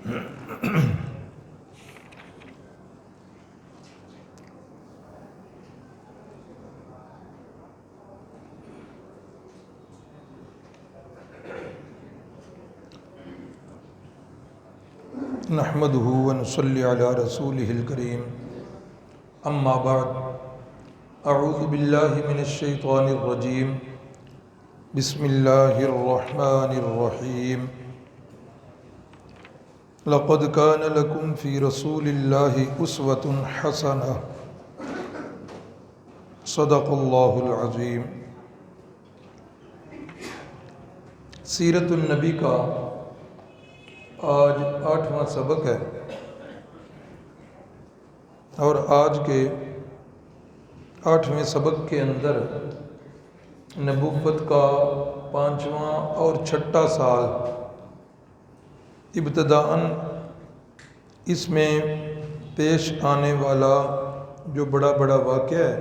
نحمده ونصلي على رسوله الكريم اما بعد اعوذ باللہ من الشیطان الرجیم بسم اللہ الرحمن الرحیم لقد كان لكم في رسول الله اسوة حسنة صدق اللہ العظیم۔ سیرت النبی کا آج 8واں سبق ہے، اور آج کے 8ویں سبق کے اندر نبوت کا 5واں اور 6واں سال ابتداءً اس میں پیش آنے والا جو بڑا واقعہ ہے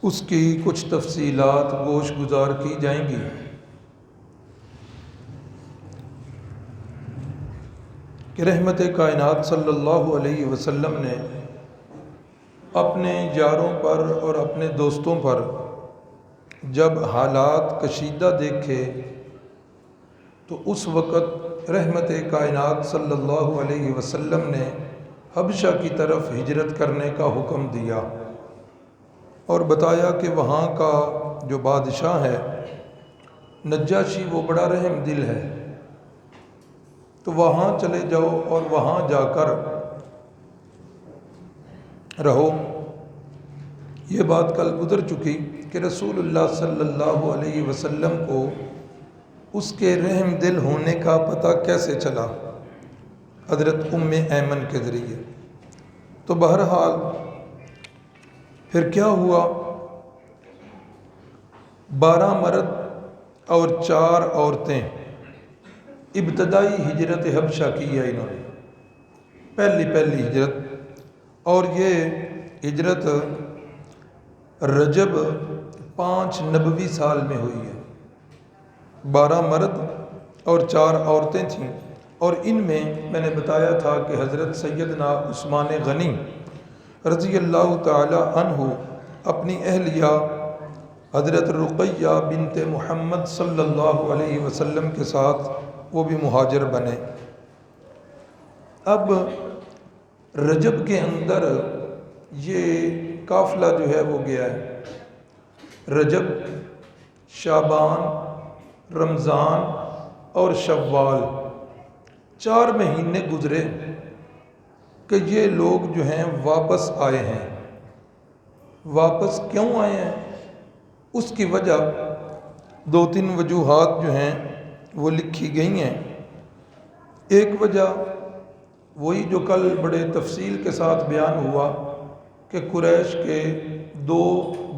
اس کی کچھ تفصیلات گوش گزار کی جائیں گی۔ کہ رحمت کائنات صلی اللہ علیہ وسلم نے اپنے یاروں پر اور اپنے دوستوں پر جب حالات کشیدہ دیکھے تو اس وقت رحمت کائنات صلی اللہ علیہ وسلم نے حبشہ کی طرف ہجرت کرنے کا حکم دیا، اور بتایا کہ وہاں کا جو بادشاہ ہے نجاشی وہ بڑا رحم دل ہے، تو وہاں چلے جاؤ اور وہاں جا کر رہو۔ یہ بات کل گزر چکی کہ رسول اللہ صلی اللہ علیہ وسلم کو اس کے رحم دل ہونے کا پتہ کیسے چلا؟ حضرت ام ایمن کے ذریعے۔ تو بہرحال پھر کیا ہوا؟ 12 مرد اور 4 عورتیں ابتدائی ہجرت حبشہ کی ہے انہوں نے، پہلی ہجرت، اور یہ ہجرت رجب 5 نبوی سال میں ہوئی ہے۔ 12 مرد اور 4 عورتیں تھیں، اور ان میں نے بتایا تھا کہ حضرت سیدنا عثمان غنی رضی اللہ تعالی عنہ اپنی اہلیہ حضرت رقیہ بنت محمد صلی اللہ علیہ وسلم کے ساتھ وہ بھی مہاجر بنے۔ اب رجب کے اندر یہ قافلہ جو ہے وہ گیا ہے۔ رجب، شعبان، رمضان اور شوال، 4 مہینے گزرے کہ یہ لوگ جو ہیں واپس آئے ہیں۔ واپس کیوں آئے ہیں؟ اس کی وجہ 2-3 وجوہات جو ہیں وہ لکھی گئی ہیں۔ ایک وجہ وہی جو کل بڑے تفصیل کے ساتھ بیان ہوا کہ قریش کے 2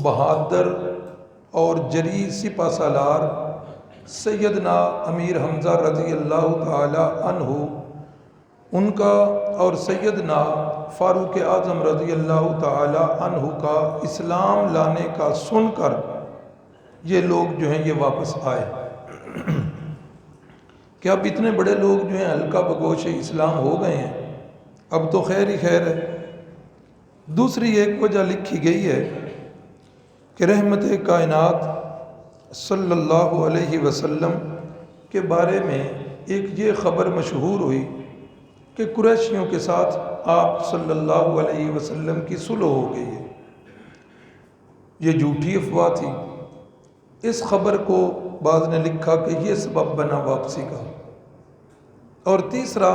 بہادر اور جری سپہ سالار سیدنا امیر حمزہ رضی اللہ تعالی عنہ ان کا اور سیدنا فاروق اعظم رضی اللہ تعالی عنہ کا اسلام لانے کا سن کر یہ لوگ جو ہیں یہ واپس آئے کہ اب اتنے بڑے لوگ جو ہیں ہلکا بگوش اسلام ہو گئے ہیں، اب تو خیر ہی خیر ہے۔ دوسری ایک وجہ لکھی گئی ہے کہ رحمت کائنات صلی اللہ علیہ وسلم کے بارے میں ایک یہ خبر مشہور ہوئی کہ قریشیوں کے ساتھ آپ صلی اللہ علیہ وسلم کی صلح ہو گئی ہے۔ یہ جھوٹی افواہ تھی۔ اس خبر کو بعض نے لکھا کہ یہ سبب بنا واپسی کا۔ اور تیسرا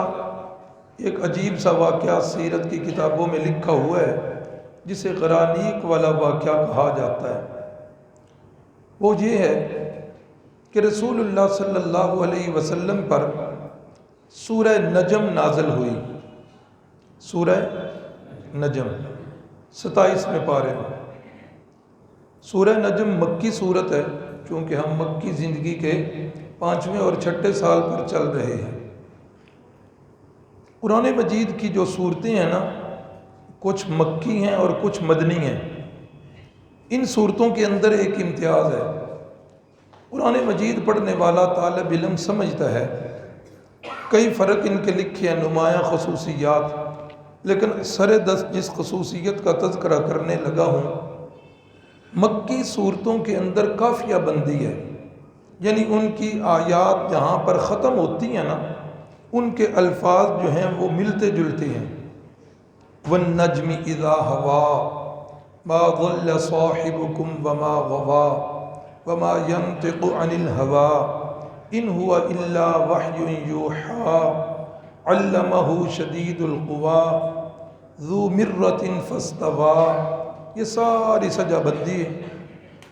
ایک عجیب سا واقعہ سیرت کی کتابوں میں لکھا ہوا ہے جسے غرانیق والا واقعہ کہا جاتا ہے۔ وہ یہ ہے کہ رسول اللہ صلی اللہ علیہ وسلم پر سورہ نجم نازل ہوئی۔ سورہ نجم 27ویں پارے میں۔ سورہ نجم مکی صورت ہے، چونکہ ہم مکی زندگی کے 5ویں اور 6ٹھے سال پر چل رہے ہیں۔ قرآن مجید کی جو صورتیں ہیں نا، کچھ مکی ہیں اور کچھ مدنی ہیں۔ ان صورتوں کے اندر ایک امتیاز ہے۔ قرآن مجید پڑھنے والا طالب علم سمجھتا ہے کئی فرق ان کے لکھے ہیں، نمایاں خصوصیات، لیکن سر دست جس خصوصیت کا تذکرہ کرنے لگا ہوں، مکی صورتوں کے اندر قافیہ بندی ہے، یعنی ان کی آیات جہاں پر ختم ہوتی ہیں نا، ان کے الفاظ جو ہیں وہ ملتے جلتے ہیں۔ وَالنَّجْمِ إِذَا هَوَىٰ مَا ضَلَّ صَاحِبُكُمْ وَمَا غَوَىٰ وَمَا يَنطِقُ عَنِ الْهَوَىٰ إِنْ هُوَ إِلَّا وَحْيٌ يُوحَىٰ عَلَّمَهُ شَدِيدُ الْقُوَىٰ ذُو مِرَّةٍ فَاسْتَوَىٰ۔ یہ ساری سجا بندی ہے،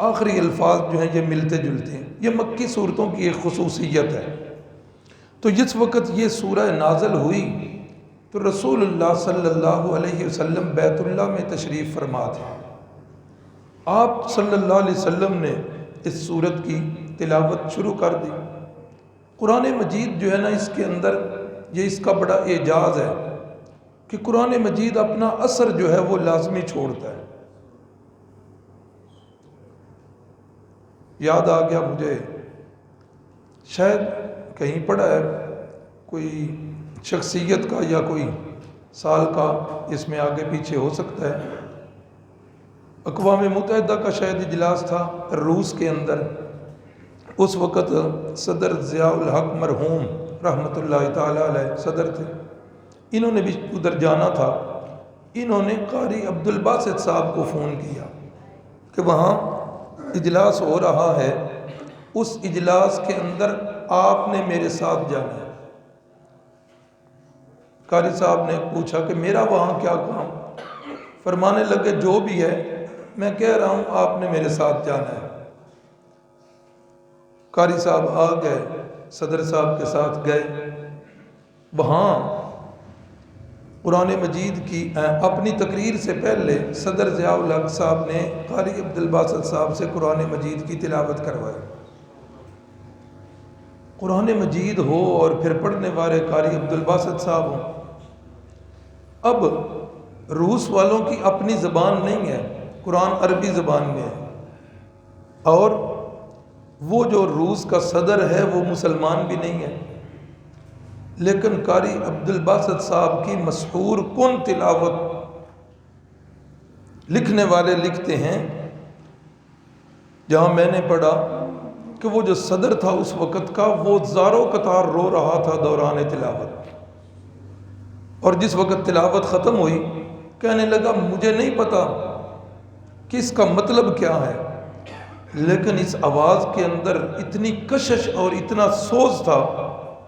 آخری الفاظ جو ہیں یہ ملتے جلتے ہیں۔ یہ مکی صورتوں کی ایک خصوصیت ہے۔ تو جس وقت یہ سورہ نازل ہوئی تو رسول اللہ صلی اللہ علیہ وسلم بیت اللہ میں تشریف فرما تھے۔ آپ صلی اللہ علیہ وسلم نے اس سورت کی تلاوت شروع کر دی۔ قرآن مجید جو ہے نا، اس کے اندر یہ اس کا بڑا اعجاز ہے کہ قرآن مجید اپنا اثر جو ہے وہ لازمی چھوڑتا ہے۔ یاد آ گیا مجھے، شاید کہیں پڑھا ہے کوئی شخصیت کا یا کوئی سال کا، اس میں آگے پیچھے ہو سکتا ہے، اقوام متحدہ کا شاید اجلاس تھا روس کے اندر۔ اس وقت صدر ضیاء الحق مرحوم رحمۃ اللہ تعالی علیہ صدر تھے، انہوں نے بھی ادھر جانا تھا۔ انہوں نے قاری عبد الباسط صاحب کو فون کیا کہ وہاں اجلاس ہو رہا ہے، اس اجلاس کے اندر آپ نے میرے ساتھ جانا ہے۔ قاری صاحب نے پوچھا کہ میرا وہاں کیا کام؟ فرمانے لگے جو بھی ہے میں کہہ رہا ہوں آپ نے میرے ساتھ جانا ہے۔ قاری صاحب آ گئے، صدر صاحب کے ساتھ گئے، وہاں قرآن مجید کی اپنی تقریر سے پہلے صدر ضیاء الحق صاحب نے قاری عبد الباسط صاحب سے قرآن مجید کی تلاوت کروائی۔ قرآن مجید ہو اور پھر پڑھنے والے قاری عبد الباسط صاحب ہوں۔ اب روس والوں کی اپنی زبان نہیں ہے، قرآن عربی زبان میں ہے، اور وہ جو روس کا صدر ہے وہ مسلمان بھی نہیں ہے، لیکن قاری عبد الباسط صاحب کی مسحور کن تلاوت لکھنے والے لکھتے ہیں، جہاں میں نے پڑھا کہ وہ جو صدر تھا اس وقت کا، وہ زاروں قطار رو رہا تھا دوران تلاوت، اور جس وقت تلاوت ختم ہوئی کہنے لگا مجھے نہیں پتا کہ اس کا مطلب کیا ہے، لیکن اس آواز کے اندر اتنی کشش اور اتنا سوز تھا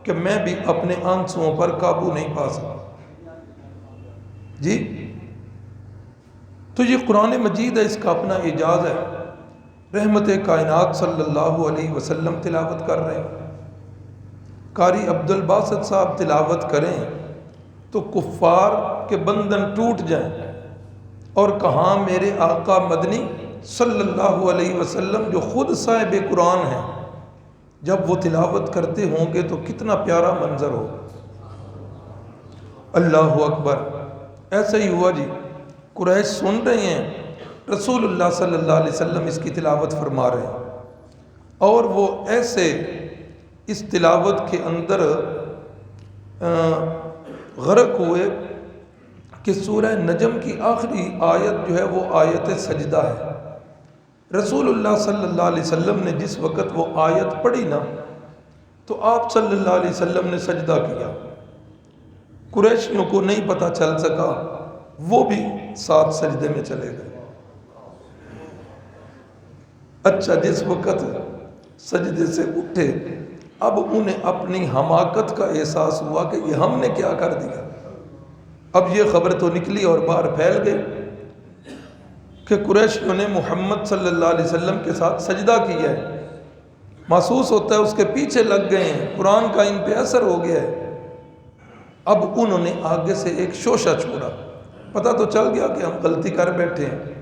کہ میں بھی اپنے آنسوؤں پر قابو نہیں پا سکا۔ جی تو یہ قرآن مجید ہے، اس کا اپنا اعجاز ہے۔ رحمت کائنات صلی اللہ علیہ وسلم تلاوت کر رہے ہیں، قاری عبد الباسط صاحب تلاوت کریں تو کفار کے بندن ٹوٹ جائیں، اور کہاں میرے آقا مدنی صلی اللہ علیہ وسلم جو خود صاحب قرآن ہیں، جب وہ تلاوت کرتے ہوں گے تو کتنا پیارا منظر ہو۔ اللہ اکبر۔ ایسا ہی ہوا جی، قریش سن رہے ہیں، رسول اللہ صلی اللہ علیہ وسلم اس کی تلاوت فرما رہے ہیں، اور وہ ایسے اس تلاوت کے اندر غرق ہوئے کہ سورہ نجم کی آخری آیت جو ہے وہ آیت سجدہ ہے۔ رسول اللہ صلی اللہ علیہ وسلم نے جس وقت وہ آیت پڑھی نا تو آپ صلی اللہ علیہ وسلم نے سجدہ کیا، قریشیوں کو نہیں پتہ چل سکا، وہ بھی ساتھ سجدے میں چلے گئے۔ اچھا، جس وقت سجدے سے اٹھے اب انہیں اپنی حماقت کا احساس ہوا کہ یہ ہم نے کیا کر دیا۔ اب یہ خبر تو نکلی اور باہر پھیل گئی کہ قریشیوں نے محمد صلی اللہ علیہ وسلم کے ساتھ سجدہ کیا ہے، محسوس ہوتا ہے اس کے پیچھے لگ گئے ہیں، قرآن کا ان پہ اثر ہو گیا ہے۔ اب انہوں نے آگے سے ایک شوشہ چھوڑا، پتہ تو چل گیا کہ ہم غلطی کر بیٹھے ہیں۔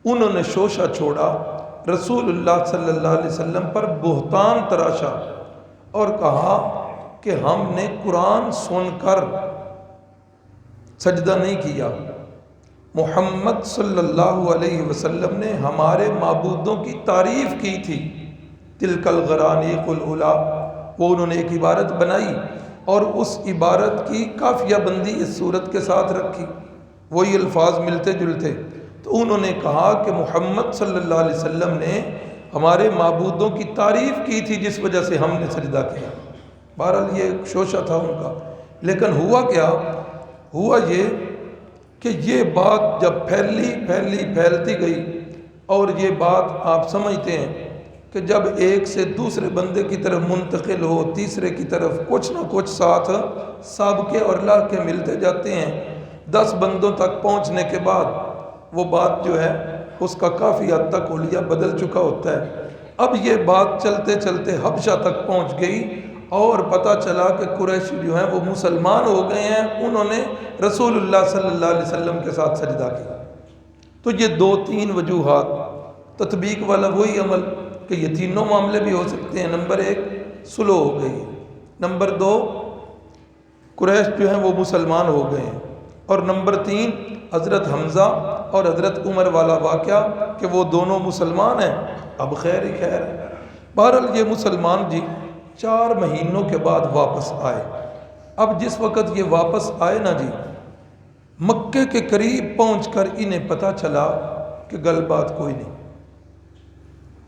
انہوں نے شوشہ چھوڑا، رسول اللہ صلی اللہ علیہ وسلم پر بہتان تراشا اور کہا کہ ہم نے قرآن سن کر سجدہ نہیں کیا، محمد صلی اللہ علیہ وسلم نے ہمارے معبودوں کی تعریف کی تھی، تلک الغرانیق العلا، وہ انہوں نے ایک عبارت بنائی اور اس عبارت کی قافیہ بندی اس صورت کے ساتھ رکھی، وہی الفاظ ملتے جلتے، تو انہوں نے کہا کہ محمد صلی اللہ علیہ وسلم نے ہمارے معبودوں کی تعریف کی تھی جس وجہ سے ہم نے سجدہ کیا۔ بہرحال یہ ایک شوشہ تھا ان کا، لیکن ہوا کیا؟ ہوا یہ کہ یہ بات جب پھیلتی گئی، اور یہ بات آپ سمجھتے ہیں کہ جب ایک سے دوسرے بندے کی طرف منتقل ہو، تیسرے کی طرف کچھ نہ کچھ ساتھ سابقے اور لاحقے ملتے جاتے ہیں، 10 بندوں تک پہنچنے کے بعد وہ بات جو ہے اس کا کافی حد تک حلیہ بدل چکا ہوتا ہے۔ اب یہ بات چلتے چلتے حبشہ تک پہنچ گئی، اور پتہ چلا کہ قریشی جو ہیں وہ مسلمان ہو گئے ہیں، انہوں نے رسول اللہ صلی اللہ علیہ وسلم کے ساتھ سجدہ کیا۔ تو یہ 2-3 وجوہات، تطبیق والا وہی عمل کہ یہ تینوں معاملے بھی ہو سکتے ہیں۔ نمبر 1 صلح ہو گئی، نمبر 2 قریش جو ہیں وہ مسلمان ہو گئے ہیں، اور نمبر 3 حضرت حمزہ اور حضرت عمر والا واقعہ کہ وہ دونوں مسلمان ہیں، اب خیر ہی خیر ہے۔ بہرحال یہ مسلمان جی 4 مہینوں کے بعد واپس آئے۔ اب جس وقت یہ واپس آئے نا جی، مکے کے قریب پہنچ کر انہیں پتہ چلا کہ گل بات کوئی نہیں،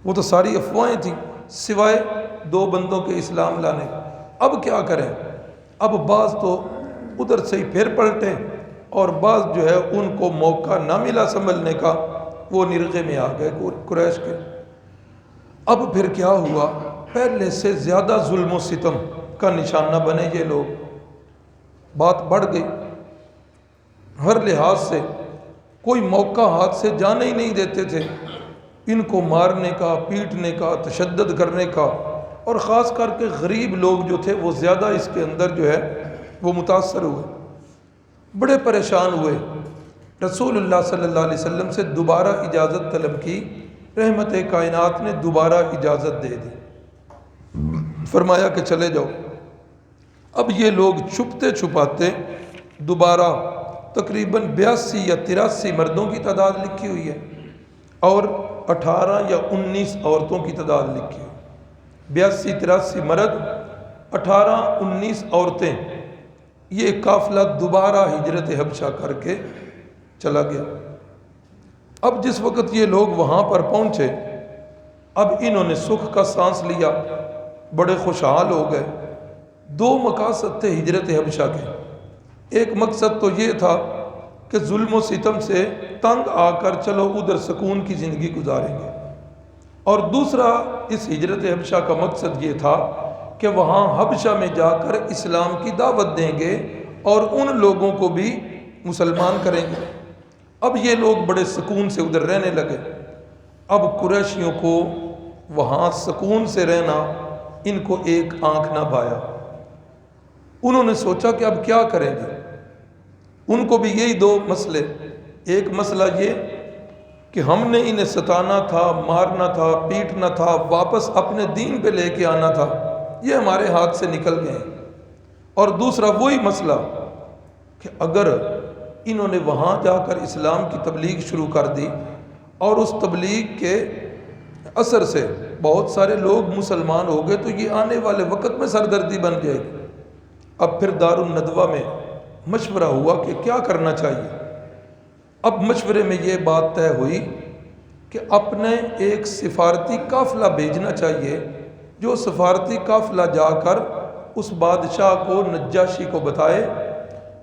وہ تو ساری افواہیں تھیں سوائے 2 بندوں کے اسلام لانے۔ اب کیا کریں؟ اب بعض تو ادھر سے ہی پھر پلٹے، اور بعض جو ہے ان کو موقع نہ ملا سنبھلنے کا، وہ نرغے میں آ گئے قریش کے۔ اب پھر کیا ہوا؟ پہلے سے زیادہ ظلم و ستم کا نشانہ بنے یہ لوگ، بات بڑھ گئی ہر لحاظ سے، کوئی موقع ہاتھ سے جانے ہی نہیں دیتے تھے، ان کو مارنے کا، پیٹنے کا، تشدد کرنے کا، اور خاص کر کے غریب لوگ جو تھے وہ زیادہ اس کے اندر جو ہے وہ متاثر ہوئے، بڑے پریشان ہوئے۔ رسول اللہ صلی اللہ علیہ وسلم سے دوبارہ اجازت طلب کی، رحمت کائنات نے دوبارہ اجازت دے دی، فرمایا کہ چلے جاؤ۔ اب یہ لوگ چھپتے چھپاتے دوبارہ تقریباً 82 یا 83 مردوں کی تعداد لکھی ہوئی ہے، اور 18 یا 19 عورتوں کی تعداد لکھی ہے۔ 82-83 مرد، 18-19 عورتیں، یہ قافلہ دوبارہ ہجرت حبشہ کر کے چلا گیا۔ اب جس وقت یہ لوگ وہاں پر پہنچے، اب انہوں نے سکھ کا سانس لیا، بڑے خوشحال ہو گئے۔ 2 مقاصد تھے ہجرت حبشہ کے۔ ایک مقصد تو یہ تھا کہ ظلم و ستم سے تنگ آ کر چلو ادھر سکون کی زندگی گزاریں گے، اور دوسرا اس ہجرت حبشہ کا مقصد یہ تھا کہ وہاں حبشہ میں جا کر اسلام کی دعوت دیں گے اور ان لوگوں کو بھی مسلمان کریں گے۔ اب یہ لوگ بڑے سکون سے ادھر رہنے لگے۔ اب قریشیوں کو وہاں سکون سے رہنا ان کو ایک آنکھ نہ بھایا، انہوں نے سوچا کہ اب کیا کریں گے۔ ان کو بھی یہی 2 مسئلے، ایک مسئلہ یہ کہ ہم نے انہیں ستانا تھا، مارنا تھا، پیٹنا تھا، واپس اپنے دین پہ لے کے آنا تھا، یہ ہمارے ہاتھ سے نکل گئے، اور دوسرا وہی مسئلہ کہ اگر انہوں نے وہاں جا کر اسلام کی تبلیغ شروع کر دی اور اس تبلیغ کے اثر سے بہت سارے لوگ مسلمان ہو گئے، تو یہ آنے والے وقت میں سردردی بن جائے گی۔ اب پھر دار الندوہ میں مشورہ ہوا کہ کیا کرنا چاہیے۔ اب مشورے میں یہ بات طے ہوئی کہ اپنے ایک سفارتی قافلہ بھیجنا چاہیے، جو سفارتی قافلہ جا کر اس بادشاہ کو، نجاشی کو بتائے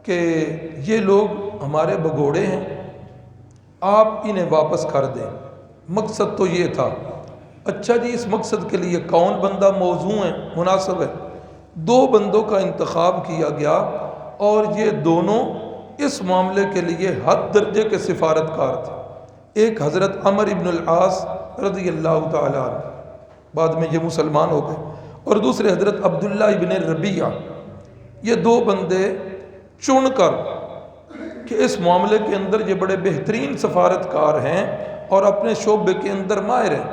کہ یہ لوگ ہمارے بگوڑے ہیں، آپ انہیں واپس کر دیں۔ مقصد تو یہ تھا۔ اچھا جی، اس مقصد کے لیے کون بندہ موزوں ہے، مناسب ہے؟ 2 بندوں کا انتخاب کیا گیا، اور یہ دونوں اس معاملے کے لیے حد درجے کے سفارتکار تھے۔ ایک حضرت عمر ابن العاص رضی اللہ تعالیٰ عنہ، بعد میں یہ مسلمان ہو گئے، اور دوسرے حضرت عبداللہ ابن ربیعہ۔ یہ 2 بندے چن کر کہ اس معاملے کے اندر یہ بڑے بہترین سفارتکار ہیں اور اپنے شعبے کے اندر ماہر ہیں۔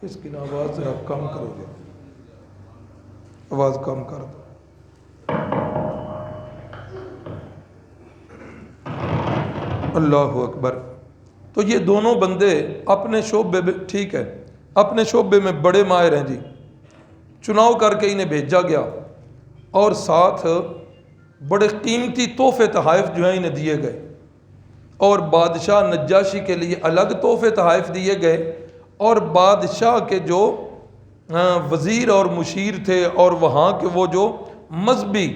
اس کی آواز ذرا کم کرو گے، آواز کم کر دو۔ اللہ اکبر۔ تو یہ دونوں بندے اپنے شعبے میں، ٹھیک ہے، اپنے شعبے میں بڑے ماہر ہیں جی، چناؤ کر کے انہیں بھیجا گیا۔ اور ساتھ بڑے قیمتی تحفے تحائف جو ہیں انہیں دیے گئے، اور بادشاہ نجاشی کے لیے الگ تحفے تحائف دیے گئے، اور بادشاہ کے جو وزیر اور مشیر تھے اور وہاں کے وہ جو مذہبی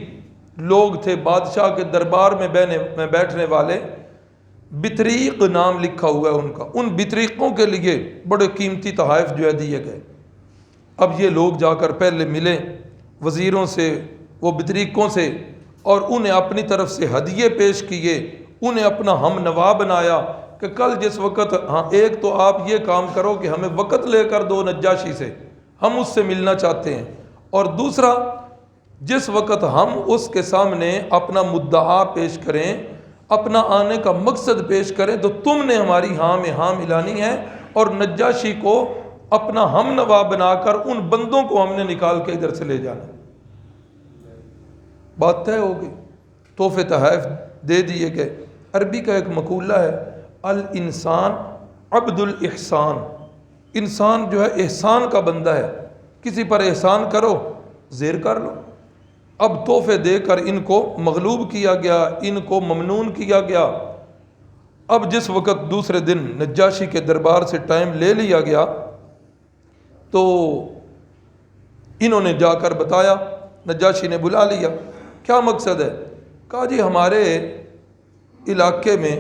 لوگ تھے، بادشاہ کے دربار میں بیٹھنے والے، بطریق نام لکھا ہوا ہے ان کا، ان بطریقوں کے لیے بڑے قیمتی تحائف جو ہے دیے گئے۔ اب یہ لوگ جا کر پہلے ملے وزیروں سے، وہ بطریقوں سے، اور انہیں اپنی طرف سے ہدیے پیش کیے، انہیں اپنا ہم نوا بنایا کہ کل جس وقت، ہاں ایک تو آپ یہ کام کرو کہ ہمیں وقت لے کر دو نجاشی سے، ہم اس سے ملنا چاہتے ہیں، اور دوسرا جس وقت ہم اس کے سامنے اپنا مدعا پیش کریں، اپنا آنے کا مقصد پیش کریں، تو تم نے ہماری ہاں میں ہاں ملانی ہے، اور نجاشی کو اپنا ہم نوا بنا کر ان بندوں کو ہم نے نکال کے ادھر سے لے جانا۔ بات طے ہو گئی، تحفے تحائف دے دیے گئے۔ عربی کا ایک مقولہ ہے، الانسان عبد الاحسان، انسان جو ہے احسان کا بندہ ہے، کسی پر احسان کرو زیر کر لو۔ اب تحفے دے کر ان کو مغلوب کیا گیا، ان کو ممنون کیا گیا۔ اب جس وقت دوسرے دن نجاشی کے دربار سے ٹائم لے لیا گیا تو انہوں نے جا کر بتایا، نجاشی نے بلا لیا، کیا مقصد ہے؟ کہا جی ہمارے علاقے میں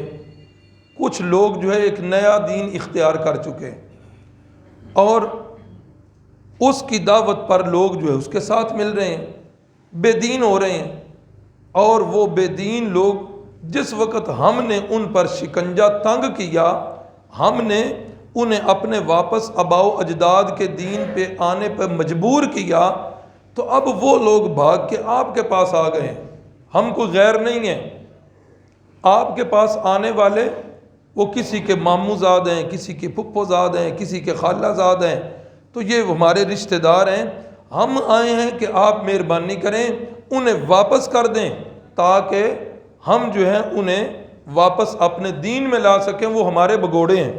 کچھ لوگ جو ہے ایک نیا دین اختیار کر چکے ہیں، اور اس کی دعوت پر لوگ جو ہے اس کے ساتھ مل رہے ہیں، بے دین ہو رہے ہیں، اور وہ بے دین لوگ جس وقت ہم نے ان پر شکنجہ تنگ کیا، ہم نے انہیں اپنے واپس آباء و اجداد کے دین پہ آنے پہ مجبور کیا، تو اب وہ لوگ بھاگ کے آپ کے پاس آ گئے ہیں، ہم کوئی غیر نہیں ہیں، آپ کے پاس آنے والے وہ کسی کے ماموں زاد ہیں، کسی کے پھپھو زاد ہیں، کسی کے خالہ زاد ہیں، تو یہ ہمارے رشتہ دار ہیں، ہم آئے ہیں کہ آپ مہربانی کریں انہیں واپس کر دیں تاکہ ہم جو ہیں انہیں واپس اپنے دین میں لا سکیں، وہ ہمارے بگوڑے ہیں۔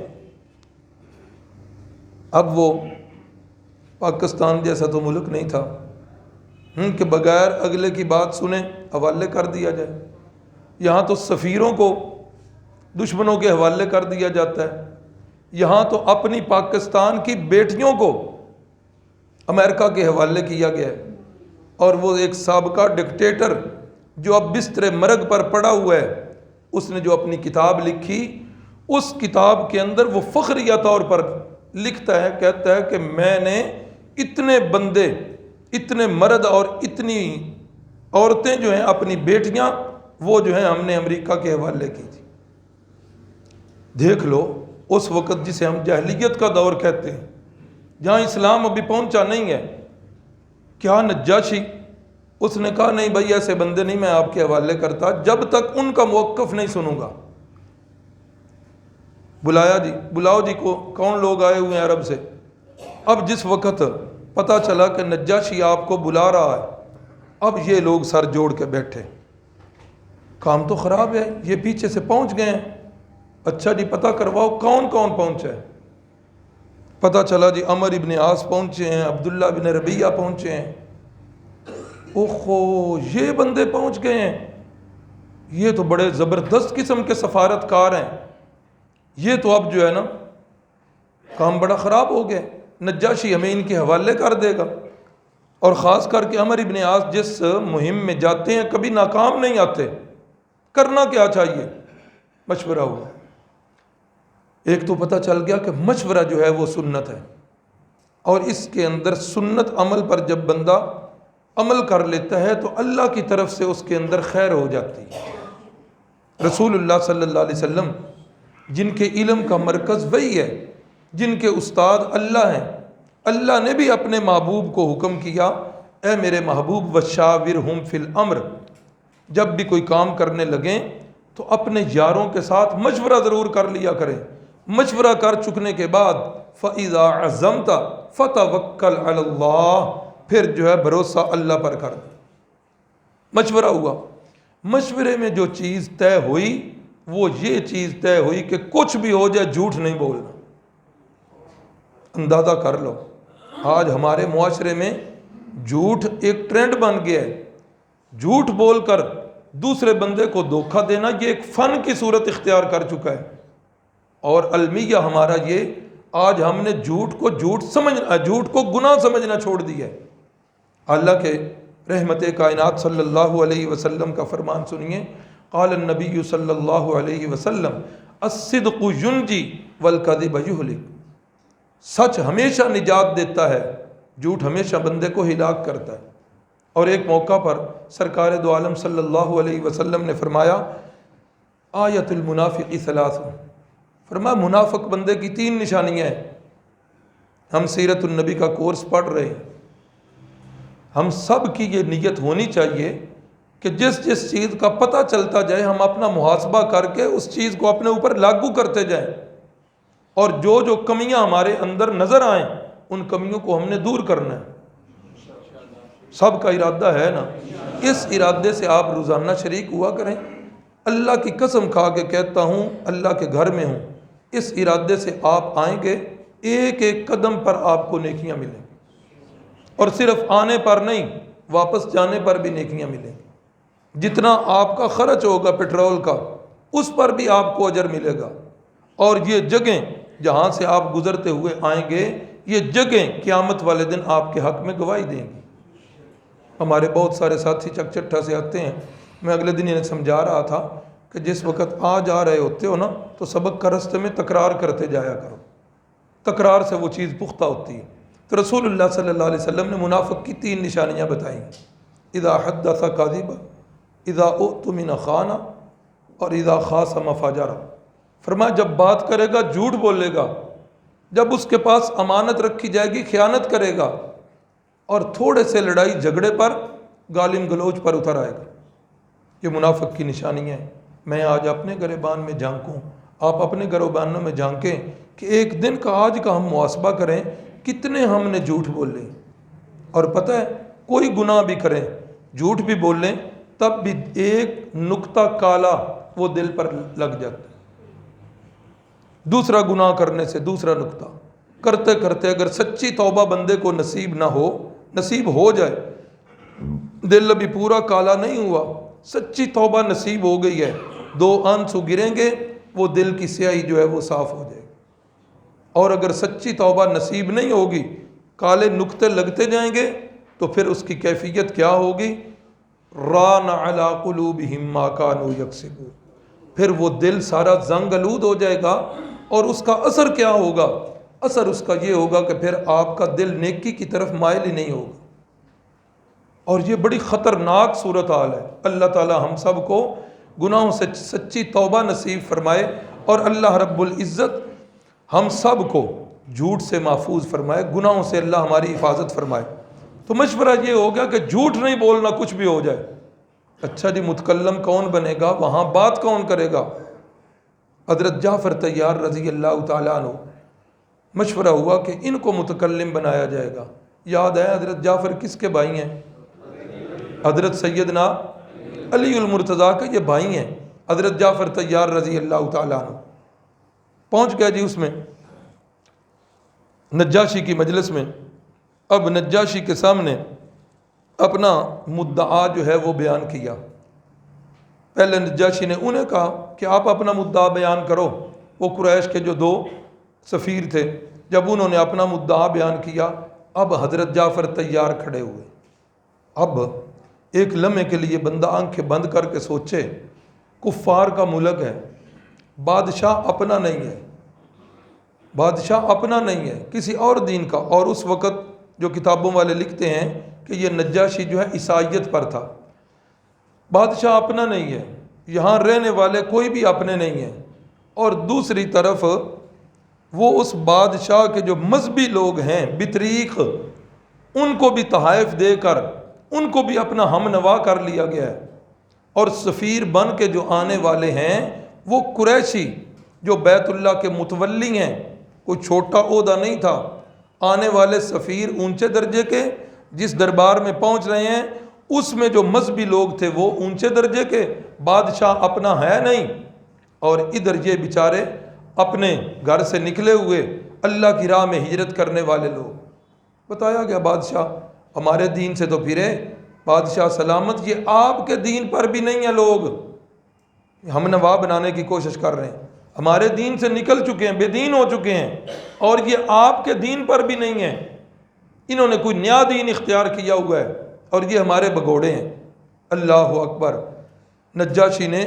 اب وہ پاکستان جیسا تو ملک نہیں تھا کہ بغیر اگلے کی بات سنے حوالے کر دیا جائے، یہاں تو سفیروں کو دشمنوں کے حوالے کر دیا جاتا ہے، یہاں تو اپنی پاکستان کی بیٹیوں کو امریکہ کے حوالے کیا گیا ہے، اور وہ ایک سابقہ ڈکٹیٹر جو اب بستر مرگ پر پڑا ہوا ہے، اس نے جو اپنی کتاب لکھی، اس کتاب کے اندر وہ فخریہ طور پر لکھتا ہے، کہتا ہے کہ میں نے اتنے بندے، اتنے مرد اور اتنی عورتیں جو ہیں اپنی بیٹیاں، وہ جو ہیں ہم نے امریکہ کے حوالے کی تھی۔ دیکھ لو اس وقت جسے ہم جاہلیت کا دور کہتے ہیں، جہاں اسلام ابھی پہنچا نہیں ہے، کیا نجاشی اس نے کہا نہیں بھائی ایسے بندے نہیں میں آپ کے حوالے کرتا جب تک ان کا موقف نہیں سنوں گا۔ بلایا جی، بلاؤ جی کو، کون لوگ آئے ہوئے ہیں عرب سے۔ اب جس وقت پتہ چلا کہ نجاشی آپ کو بلا رہا ہے، اب یہ لوگ سر جوڑ کے بیٹھے، کام تو خراب ہے، یہ پیچھے سے پہنچ گئے ہیں، اچھا جی پتہ کرواؤ کون کون پہنچا ہے۔ پتہ چلا جی عمر ابن عاص پہنچے ہیں، عبداللہ بن ربیہ پہنچے ہیں، اوہو یہ بندے پہنچ گئے ہیں، یہ تو بڑے زبردست قسم کے سفارتکار ہیں، یہ تو اب جو ہے نا کام بڑا خراب ہو گیا، نجاشی ہمیں ان کے حوالے کر دے گا۔ اور خاص کر کے عمر ابن عاص جس مہم میں جاتے ہیں کبھی ناکام نہیں آتے، کرنا کیا چاہیے؟ مشورہ ہوا، ایک تو پتہ چل گیا کہ مشورہ جو ہے وہ سنت ہے، اور اس کے اندر سنت عمل پر جب بندہ عمل کر لیتا ہے تو اللہ کی طرف سے اس کے اندر خیر ہو جاتی ہے۔ رسول اللہ صلی اللہ علیہ وسلم جن کے علم کا مرکز وہی ہے، جن کے استاد اللہ ہیں، اللہ نے بھی اپنے محبوب کو حکم کیا، اے میرے محبوب وشاورہم فی الامر، جب بھی کوئی کام کرنے لگیں تو اپنے یاروں کے ساتھ مشورہ ضرور کر لیا کریں، مشورہ کر چکنے کے بعد فَإِذَا عَزَمْتَ فَتَوَكَّلْ عَلَى اللَّهِ، پھر جو ہے بھروسہ اللہ پر کر دیں۔ مشورہ ہوا، مشورے میں جو چیز طے ہوئی وہ یہ چیز طے ہوئی کہ کچھ بھی ہو جائے جھوٹ نہیں بولنا۔ اندازہ کر لو آج ہمارے معاشرے میں جھوٹ ایک ٹرینڈ بن گیا ہے، جھوٹ بول کر دوسرے بندے کو دھوکہ دینا یہ ایک فن کی صورت اختیار کر چکا ہے. اور المیہ ہمارا یہ، آج ہم نے جھوٹ کو گناہ سمجھنا چھوڑ دیا ہے. اللہ کے رحمت کائنات صلی اللہ علیہ وسلم کا فرمان سنیے. قال النبی صلی اللہ علیہ وسلم الصدق ینجی والکذب یہلک. سچ ہمیشہ نجات دیتا ہے، جھوٹ ہمیشہ بندے کو ہلاک کرتا ہے. اور ایک موقع پر سرکار دو عالم صلی اللہ علیہ وسلم نے فرمایا آیت المنافق ثلاث، فرمایا منافق بندے کی 3 نشانیاں ہیں. ہم سیرت النبی کا کورس پڑھ رہے ہیں، ہم سب کی یہ نیت ہونی چاہیے کہ جس چیز کا پتہ چلتا جائے ہم اپنا محاسبہ کر کے اس چیز کو اپنے اوپر لاگو کرتے جائیں، اور جو کمیاں ہمارے اندر نظر آئیں ان کمیوں کو ہم نے دور کرنا ہے. سب کا ارادہ ہے نا؟ اس ارادے سے آپ روزانہ شریک ہوا کریں. اللہ کی قسم کھا کے کہتا ہوں، اللہ کے گھر میں ہوں، اس ارادے سے آپ آئیں گے، ایک ایک قدم پر آپ کو نیکیاں ملیں گی. اور صرف آنے پر نہیں، واپس جانے پر بھی نیکیاں ملیں گی. جتنا آپ کا خرچ ہوگا پیٹرول کا اس پر بھی آپ کو اجر ملے گا. اور یہ جگہیں جہاں سے آپ گزرتے ہوئے آئیں گے، یہ جگہیں قیامت والے دن آپ کے حق میں گواہی دیں گی. ہمارے بہت سارے ساتھی چک چٹھا سے آتے ہیں، میں اگلے دن انہیں سمجھا رہا تھا کہ جس وقت آ جا رہے ہوتے ہو نا تو سبق کا رستے میں تکرار کرتے جایا کرو، تکرار سے وہ چیز پختہ ہوتی ہے. تو رسول اللہ صلی اللہ علیہ وسلم نے منافق کی 3 نشانیاں بتائیں. اذا حدث کاذب، اذا اؤتمن خان، اور اذا خاصم فجر. فرمایا جب بات کرے گا جھوٹ بولے گا، جب اس کے پاس امانت رکھی جائے گی خیانت کرے گا، اور تھوڑے سے لڑائی جھگڑے پر گالم گلوچ پر اتر آئے گا. یہ منافق کی نشانیاں ہیں. میں آج اپنے گریبان میں جھانکوں، آپ اپنے گریبانوں میں جھانکیں کہ ایک دن کا آج کا ہم محاسبہ کریں کتنے ہم نے جھوٹ بولے. اور پتہ ہے کوئی گناہ بھی کریں، جھوٹ بھی بول لیں، تب بھی ایک نقطہ کالا وہ دل پر لگ جاتا ہے. دوسرا گناہ کرنے سے دوسرا نقطہ کرتے کرتے اگر سچی توبہ بندے کو نصیب ہو جائے، دل ابھی پورا کالا نہیں ہوا، سچی توبہ نصیب ہو گئی ہے، 2 آنسو گریں گے، وہ دل کی سیاہی جو ہے وہ صاف ہو جائے گی. اور اگر سچی توبہ نصیب نہیں ہوگی، کالے نقطے لگتے جائیں گے، تو پھر اس کی کیفیت کیا ہوگی؟ ران علی قلوبہم ما کانوا یکسبون. پھر وہ دل سارا زنگ آلود ہو جائے گا. اور اس کا اثر کیا ہوگا؟ اثر اس کا یہ ہوگا کہ پھر آپ کا دل نیکی کی طرف مائل ہی نہیں ہوگا. اور یہ بڑی خطرناک صورتحال ہے. اللہ تعالی ہم سب کو گناہوں سے سچی توبہ نصیب فرمائے، اور اللہ رب العزت ہم سب کو جھوٹ سے محفوظ فرمائے، گناہوں سے اللہ ہماری حفاظت فرمائے. تو مشورہ یہ ہوگا کہ جھوٹ نہیں بولنا، کچھ بھی ہو جائے. اچھا جی متکلم کون بنے گا؟ وہاں بات کون کرے گا؟ حضرت جعفر طیار رضی اللہ تعالیٰ عنہ مشورہ ہوا کہ ان کو متکلم بنایا جائے گا. یاد ہے حضرت جعفر کس کے بھائی ہیں؟ حضرت سیدنا علی المرتضیٰ کے یہ بھائی ہیں. حضرت جعفر طیار رضی اللہ تعالیٰ عنہ پہنچ گیا جی اس میں نجاشی کی مجلس میں. اب نجاشی کے سامنے اپنا مدعا جو ہے وہ بیان کیا. پہلے نجاشی نے انہیں کہا کہ آپ اپنا مدعا بیان کرو. وہ قریش کے جو 2 سفیر تھے، جب انہوں نے اپنا مدعا بیان کیا، اب حضرت جعفر طیار کھڑے ہوئے. اب ایک لمحے کے لیے بندہ آنکھیں بند کر کے سوچے، کفار کا ملک ہے، بادشاہ اپنا نہیں ہے، بادشاہ اپنا نہیں ہے، کسی اور دین کا. اور اس وقت جو کتابوں والے لکھتے ہیں کہ یہ نجاشی جو ہے عیسائیت پر تھا. بادشاہ اپنا نہیں ہے، یہاں رہنے والے کوئی بھی اپنے نہیں ہیں. اور دوسری طرف وہ اس بادشاہ کے جو مذہبی لوگ ہیں بطریق، ان کو بھی تحائف دے کر ان کو بھی اپنا ہم نوا کر لیا گیا ہے. اور سفیر بن کے جو آنے والے ہیں وہ قریشی جو بیت اللہ کے متولی ہیں، کوئی چھوٹا عہدہ نہیں تھا. آنے والے سفیر اونچے درجے کے، جس دربار میں پہنچ رہے ہیں اس میں جو مذہبی لوگ تھے وہ اونچے درجے کے، بادشاہ اپنا ہے نہیں. اور ادھر یہ بیچارے اپنے گھر سے نکلے ہوئے اللہ کی راہ میں ہجرت کرنے والے لوگ. بتایا گیا بادشاہ ہمارے دین سے تو پھرے، بادشاہ سلامت یہ آپ کے دین پر بھی نہیں ہیں، لوگ ہم نوا بنانے کی کوشش کر رہے ہیں، ہمارے دین سے نکل چکے ہیں، بے دین ہو چکے ہیں، اور یہ آپ کے دین پر بھی نہیں ہیں، انہوں نے کوئی نیا دین اختیار کیا ہوا ہے اور یہ ہمارے بگوڑے ہیں۔ اللہ اکبر۔ نجاشی نے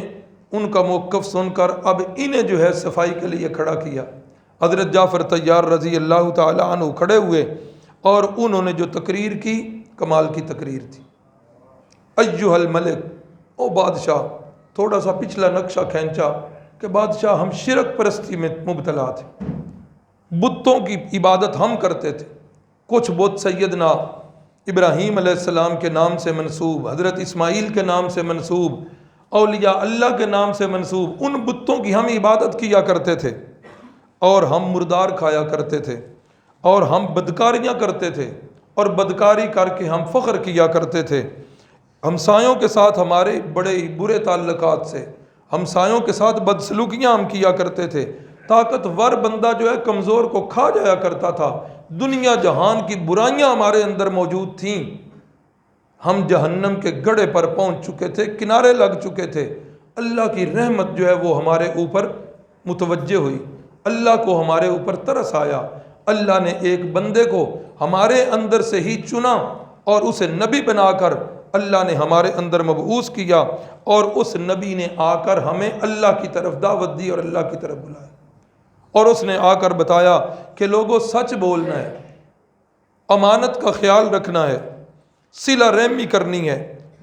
ان کا موقف سن کر اب انہیں جو ہے صفائی کے لیے کھڑا کیا۔ حضرت جعفر طیار رضی اللہ تعالی عنہ کھڑے ہوئے اور انہوں نے جو تقریر کی کمال کی تقریر تھی۔ ایھا الملک، او بادشاہ، تھوڑا سا پچھلا نقشہ کھینچا کہ بادشاہ ہم شرک پرستی میں مبتلا تھے، بتوں کی عبادت ہم کرتے تھے، کچھ بت سیدنا ابراہیم علیہ السلام کے نام سے منسوب، حضرت اسماعیل کے نام سے منسوب، اولیاء اللہ کے نام سے منسوب، ان بتوں کی ہم عبادت کیا کرتے تھے، اور ہم مردار کھایا کرتے تھے، اور ہم بدکاریاں کرتے تھے، اور بدکاری کر کے ہم فخر کیا کرتے تھے، ہمسایوں کے ساتھ ہمارے بڑے برے تعلقات سے، ہمسایوں کے ساتھ بدسلوکیاں ہم کیا کرتے تھے، طاقتور بندہ جو ہے کمزور کو کھا جایا کرتا تھا، دنیا جہان کی برائیاں ہمارے اندر موجود تھیں، ہم جہنم کے گڑھے پر پہنچ چکے تھے، کنارے لگ چکے تھے۔ اللہ کی رحمت جو ہے وہ ہمارے اوپر متوجہ ہوئی، اللہ کو ہمارے اوپر ترس آیا، اللہ نے ایک بندے کو ہمارے اندر سے ہی چنا اور اسے نبی بنا کر اللہ نے ہمارے اندر مبعوث کیا، اور اس نبی نے آ کر ہمیں اللہ کی طرف دعوت دی اور اللہ کی طرف بلایا، اور اس نے آ کر بتایا کہ لوگوں سچ بولنا ہے، امانت کا خیال رکھنا ہے، صلہ رحمی کرنی ہے،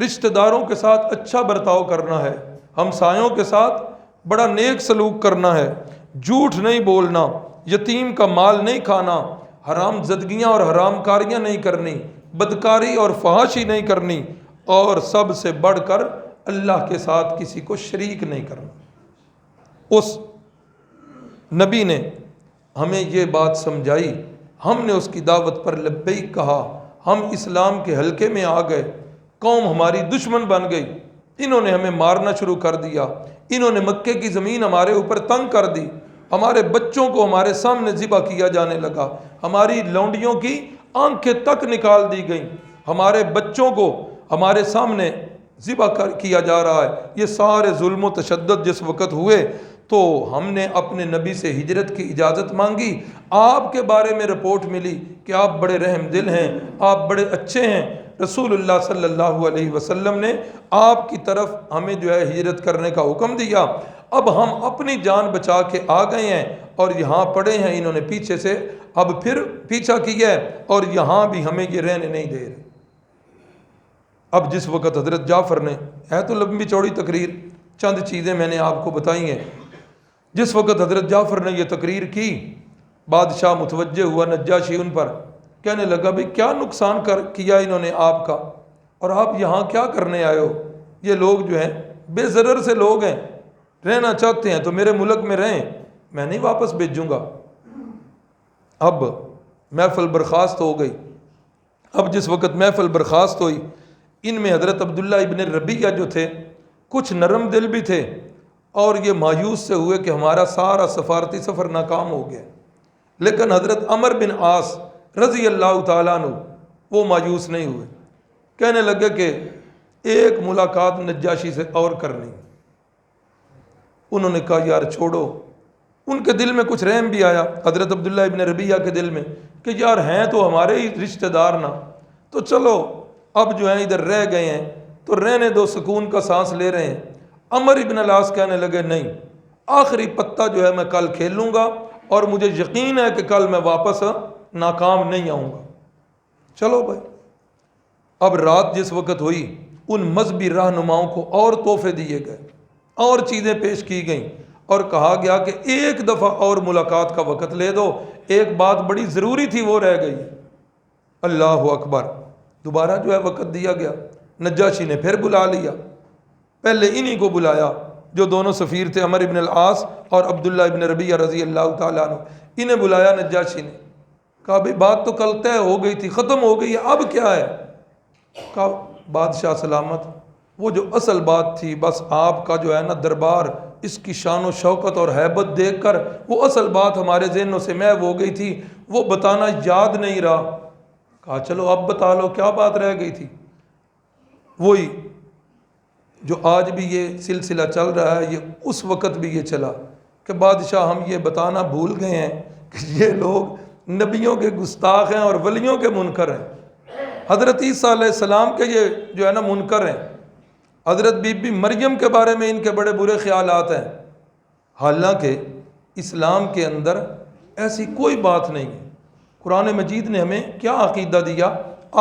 رشتہ داروں کے ساتھ اچھا برتاؤ کرنا ہے، ہمسایوں کے ساتھ بڑا نیک سلوک کرنا ہے، جھوٹ نہیں بولنا، یتیم کا مال نہیں کھانا، حرام زدگیاں اور حرام کاریاں نہیں کرنی، بدکاری اور فحاشی نہیں کرنی، اور سب سے بڑھ کر اللہ کے ساتھ کسی کو شریک نہیں کرنا۔ اس نبی نے ہمیں یہ بات سمجھائی، ہم نے اس کی دعوت پر لبیک کہا، ہم اسلام کے حلقے میں آ گئے، قوم ہماری دشمن بن گئی، انہوں نے ہمیں مارنا شروع کر دیا، انہوں نے مکے کی زمین ہمارے اوپر تنگ کر دی، ہمارے بچوں کو ہمارے سامنے ذبح کیا جانے لگا، ہماری لونڈیوں کی آنکھیں تک نکال دی گئیں، ہمارے بچوں کو ہمارے سامنے ذبح کیا جا رہا ہے۔ یہ سارے ظلم و تشدد جس وقت ہوئے تو ہم نے اپنے نبی سے ہجرت کی اجازت مانگی، آپ کے بارے میں رپورٹ ملی کہ آپ بڑے رحم دل ہیں، آپ بڑے اچھے ہیں، رسول اللہ صلی اللہ علیہ وسلم نے آپ کی طرف ہمیں جو ہے ہجرت کرنے کا حکم دیا، اب ہم اپنی جان بچا کے آ گئے ہیں اور یہاں پڑے ہیں، انہوں نے پیچھے سے اب پھر پیچھا کیا ہے اور یہاں بھی ہمیں یہ رہنے نہیں دے رہے۔ اب جس وقت حضرت جعفر نے، ہے تو لمبی چوڑی تقریر، چند چیزیں میں نے آپ کو بتائی ہیں، جس وقت حضرت جعفر نے یہ تقریر کی، بادشاہ متوجہ ہوا نجاشی ان پر، کہنے لگا بھئی کیا نقصان کیا انہوں نے آپ کا، اور آپ یہاں کیا کرنے آئے ہو؟ یہ لوگ جو ہیں بے ضرر سے لوگ ہیں، رہنا چاہتے ہیں تو میرے ملک میں رہیں، میں نہیں واپس بھیجوں گا۔ اب محفل برخاست ہو گئی۔ اب جس وقت محفل برخاست ہوئی، ان میں حضرت عبداللہ ابن ربیعہ جو تھے کچھ نرم دل بھی تھے، اور یہ مایوس سے ہوئے کہ ہمارا سارا سفارتی سفر ناکام ہو گیا، لیکن حضرت عمر بن عاص رضی اللہ تعالیٰ عنہ وہ مایوس نہیں ہوئے، کہنے لگے کہ ایک ملاقات نجاشی سے اور کرنی۔ انہوں نے کہا یار چھوڑو، ان کے دل میں کچھ رحم بھی آیا حضرت عبداللہ ابن ربیعہ کے دل میں کہ یار ہیں تو ہمارے ہی رشتہ دار نا، تو چلو اب جو ہیں ادھر رہ گئے ہیں تو رہنے دو، سکون کا سانس لے رہے ہیں۔ عمر ابن العاص کہنے لگے نہیں، آخری پتہ جو ہے میں کل کھیل لوں گا، اور مجھے یقین ہے کہ کل میں واپس ناکام نہیں آؤں گا۔ چلو بھائی، اب رات جس وقت ہوئی، ان مذہبی رہنماؤں کو اور تحفے دیے گئے، اور چیزیں پیش کی گئیں، اور کہا گیا کہ ایک دفعہ اور ملاقات کا وقت لے دو، ایک بات بڑی ضروری تھی وہ رہ گئی۔ اللہ اکبر، دوبارہ جو ہے وقت دیا گیا، نجاشی نے پھر بلا لیا، پہلے انہی کو بلایا جو دونوں سفیر تھے، عمر ابن العاص اور عبداللہ ابن ربیعہ رضی اللہ تعالیٰ عنہ، انہیں بلایا نجاشی نے، کہا بھئی بات تو کل طے ہو گئی تھی، ختم ہو گئی ہے، اب کیا ہے؟ کہا بادشاہ سلامت، وہ جو اصل بات تھی، بس آپ کا جو ہے نا دربار، اس کی شان و شوکت اور ہیبت دیکھ کر وہ اصل بات ہمارے ذہنوں سے محو ہو گئی تھی، وہ بتانا یاد نہیں رہا۔ کہا چلو اب بتا لو کیا بات رہ گئی تھی؟ وہی جو آج بھی یہ سلسلہ چل رہا ہے، یہ اس وقت بھی یہ چلا کہ بادشاہ ہم یہ بتانا بھول گئے ہیں کہ یہ لوگ نبیوں کے گستاخ ہیں اور ولیوں کے منکر ہیں۔ حضرت عیسیٰ علیہ السلام کے یہ جو ہے نا منکر ہیں، حضرت بی بی مریم کے بارے میں ان کے بڑے برے خیالات ہیں، حالانکہ اسلام کے اندر ایسی کوئی بات نہیں ہے۔ قرآن مجید نے ہمیں کیا عقیدہ دیا؟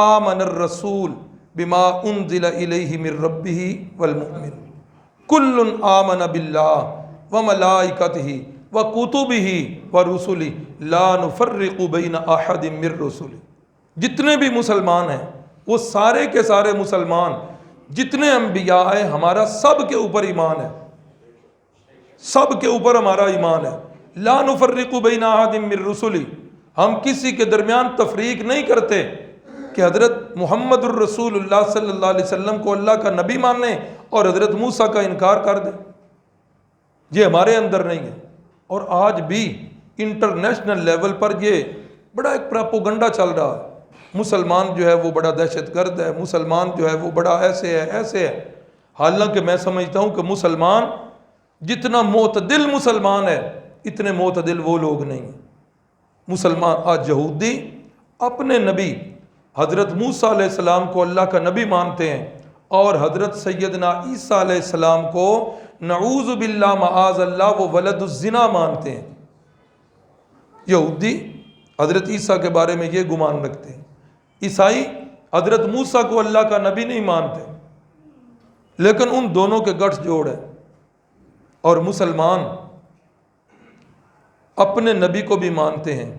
آمن الرسول بما انزل الیہ من ربہ والمؤمن کل آمن باللہ وملائکتہ وکتبہ ورسلہ لا نفرق بین احد من رسلہ۔ جتنے بھی مسلمان ہیں وہ سارے کے سارے مسلمان، جتنے انبیاء ہیں، ہمارا سب کے اوپر ایمان ہے، سب کے اوپر ہمارا ایمان ہے۔ لا نفرق بین احد من رسلہ، ہم کسی کے درمیان تفریق نہیں کرتے کہ حضرت محمد الرسول اللہ صلی اللہ علیہ وسلم کو اللہ کا نبی مانیں اور حضرت موسیٰ کا انکار کر دیں، یہ ہمارے اندر نہیں ہے۔ اور آج بھی انٹرنیشنل لیول پر یہ بڑا ایک پراپوگنڈا چل رہا ہے، مسلمان جو ہے وہ بڑا دہشت گرد ہے، مسلمان جو ہے وہ بڑا ایسے ہے ایسے ہے۔ حالانکہ میں سمجھتا ہوں کہ مسلمان جتنا معتدل مسلمان ہے اتنے معتدل وہ لوگ نہیں ہیں۔ مسلمان آج یہودی اپنے نبی حضرت موسیٰ علیہ السلام کو اللہ کا نبی مانتے ہیں اور حضرت سیدنا عیسیٰ علیہ السلام کو نعوذ باللہ معاذ اللہ وہ ولد الزنا مانتے ہیں۔ یہودی حضرت عیسیٰ کے بارے میں یہ گمان رکھتے ہیں، عیسائی حضرت موسیٰ کو اللہ کا نبی نہیں مانتے، لیکن ان دونوں کے گٹھ جوڑ ہیں۔ اور مسلمان اپنے نبی کو بھی مانتے ہیں،